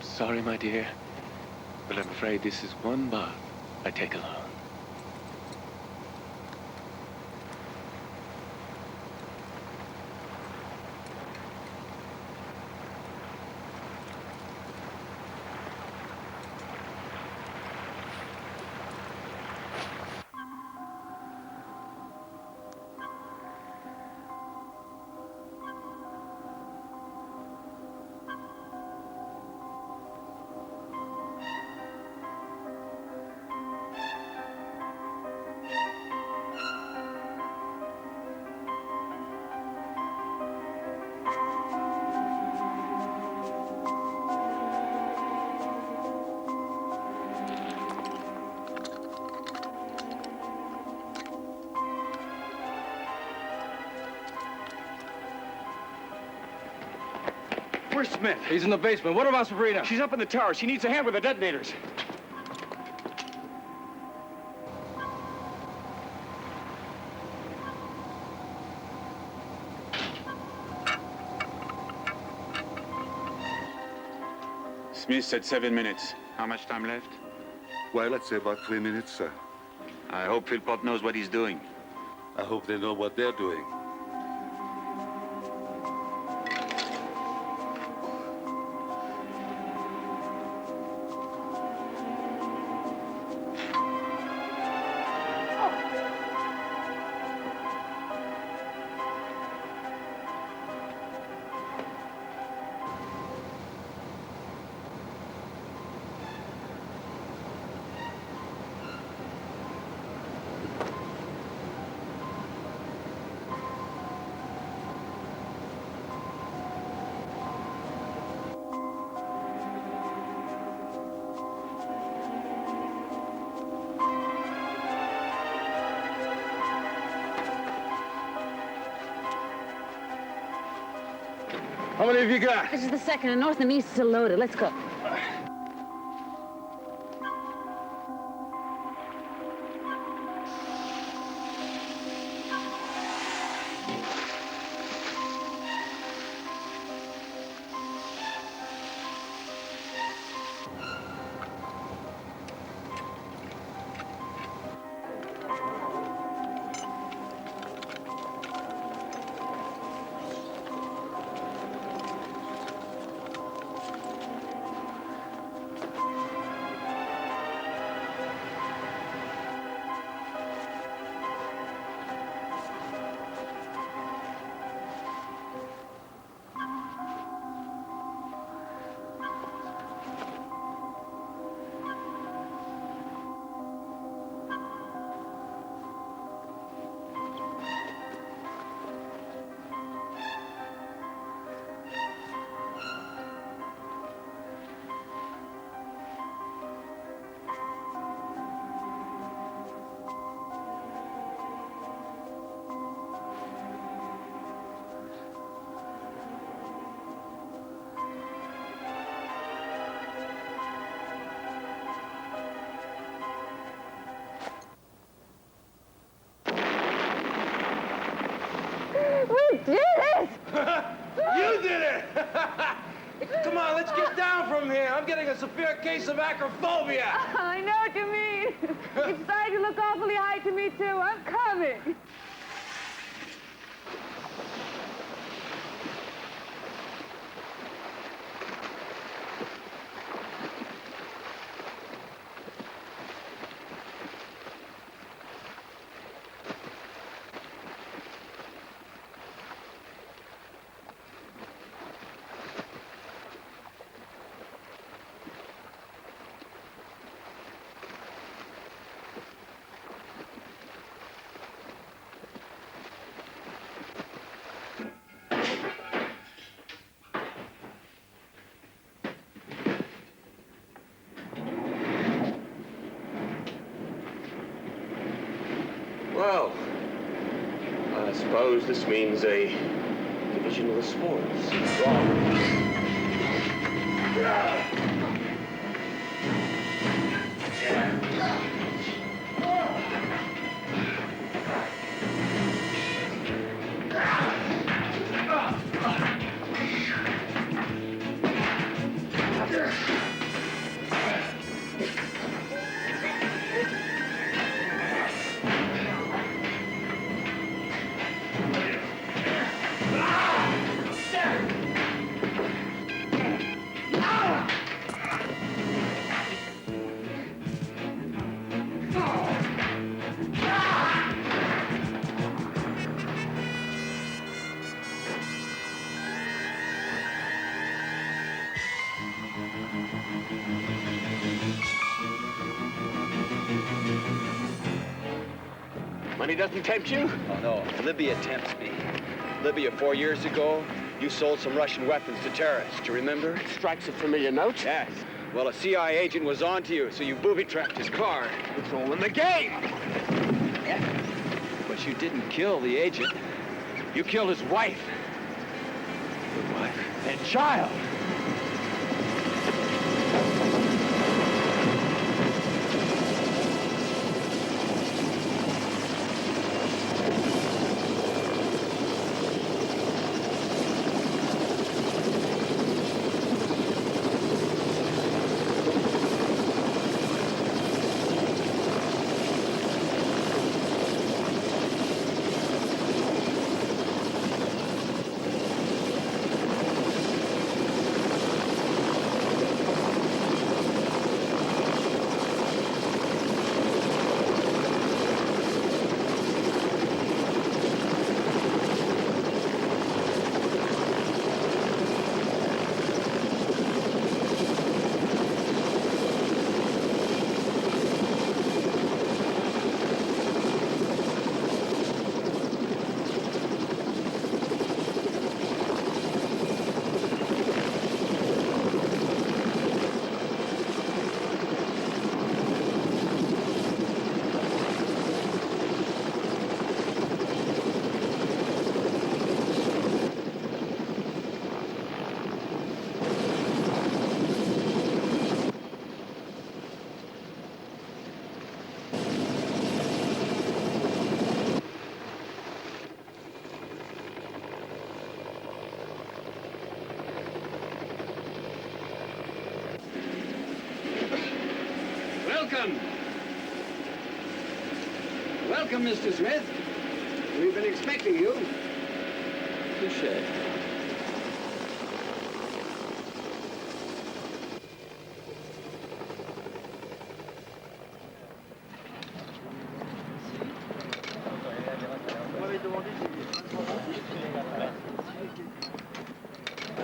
Sorry, my dear, but I'm afraid this is one bath I take alone. Where's Smith? He's in the basement. What about Sabrina? She's up in the tower. She needs a hand with the detonators. Smith said 7 minutes. How much time left? Well, let's say about 3 minutes, sir. I hope Philpott knows what he's doing. I hope they know what they're doing. How many have you got? This is the second, and north and east still loaded. Let's go. did it! You did it! Come on, let's get down from here. I'm getting a severe case of acrophobia. I know what you mean. It's starting to look awfully high to me, too. I'm coming. Well, I suppose this means a division of the spoils. Money doesn't tempt you? Oh, no. Libya tempts me. Libya, 4 years ago, you sold some Russian weapons to terrorists. Do you remember? Strikes a familiar note? Yes. Well, a CIA agent was onto you, so you booby-trapped his car. It's all in the game. But you didn't kill the agent. You killed his wife. Good wife. And child. Welcome. Welcome, Mr. Smith. We've been expecting you. Touché.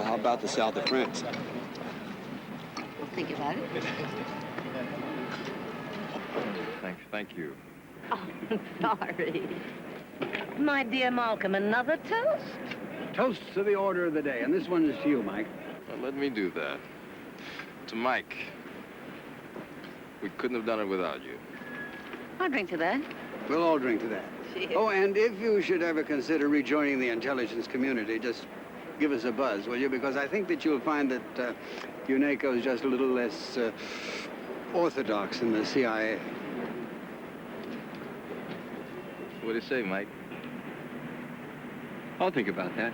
How about the south of France? We'll think about it. Thank you. Oh, sorry. My dear Malcolm, another toast? Toasts to the order of the day, and this one is to you, Mike. Well, let me do that. To Mike. We couldn't have done it without you. I'll drink to that. We'll all drink to that. Cheers. Oh, and if you should ever consider rejoining the intelligence community, just give us a buzz, will you? Because I think that you'll find that UNACO is just a little less orthodox than the CIA. What do you say, Mike? I'll think about that.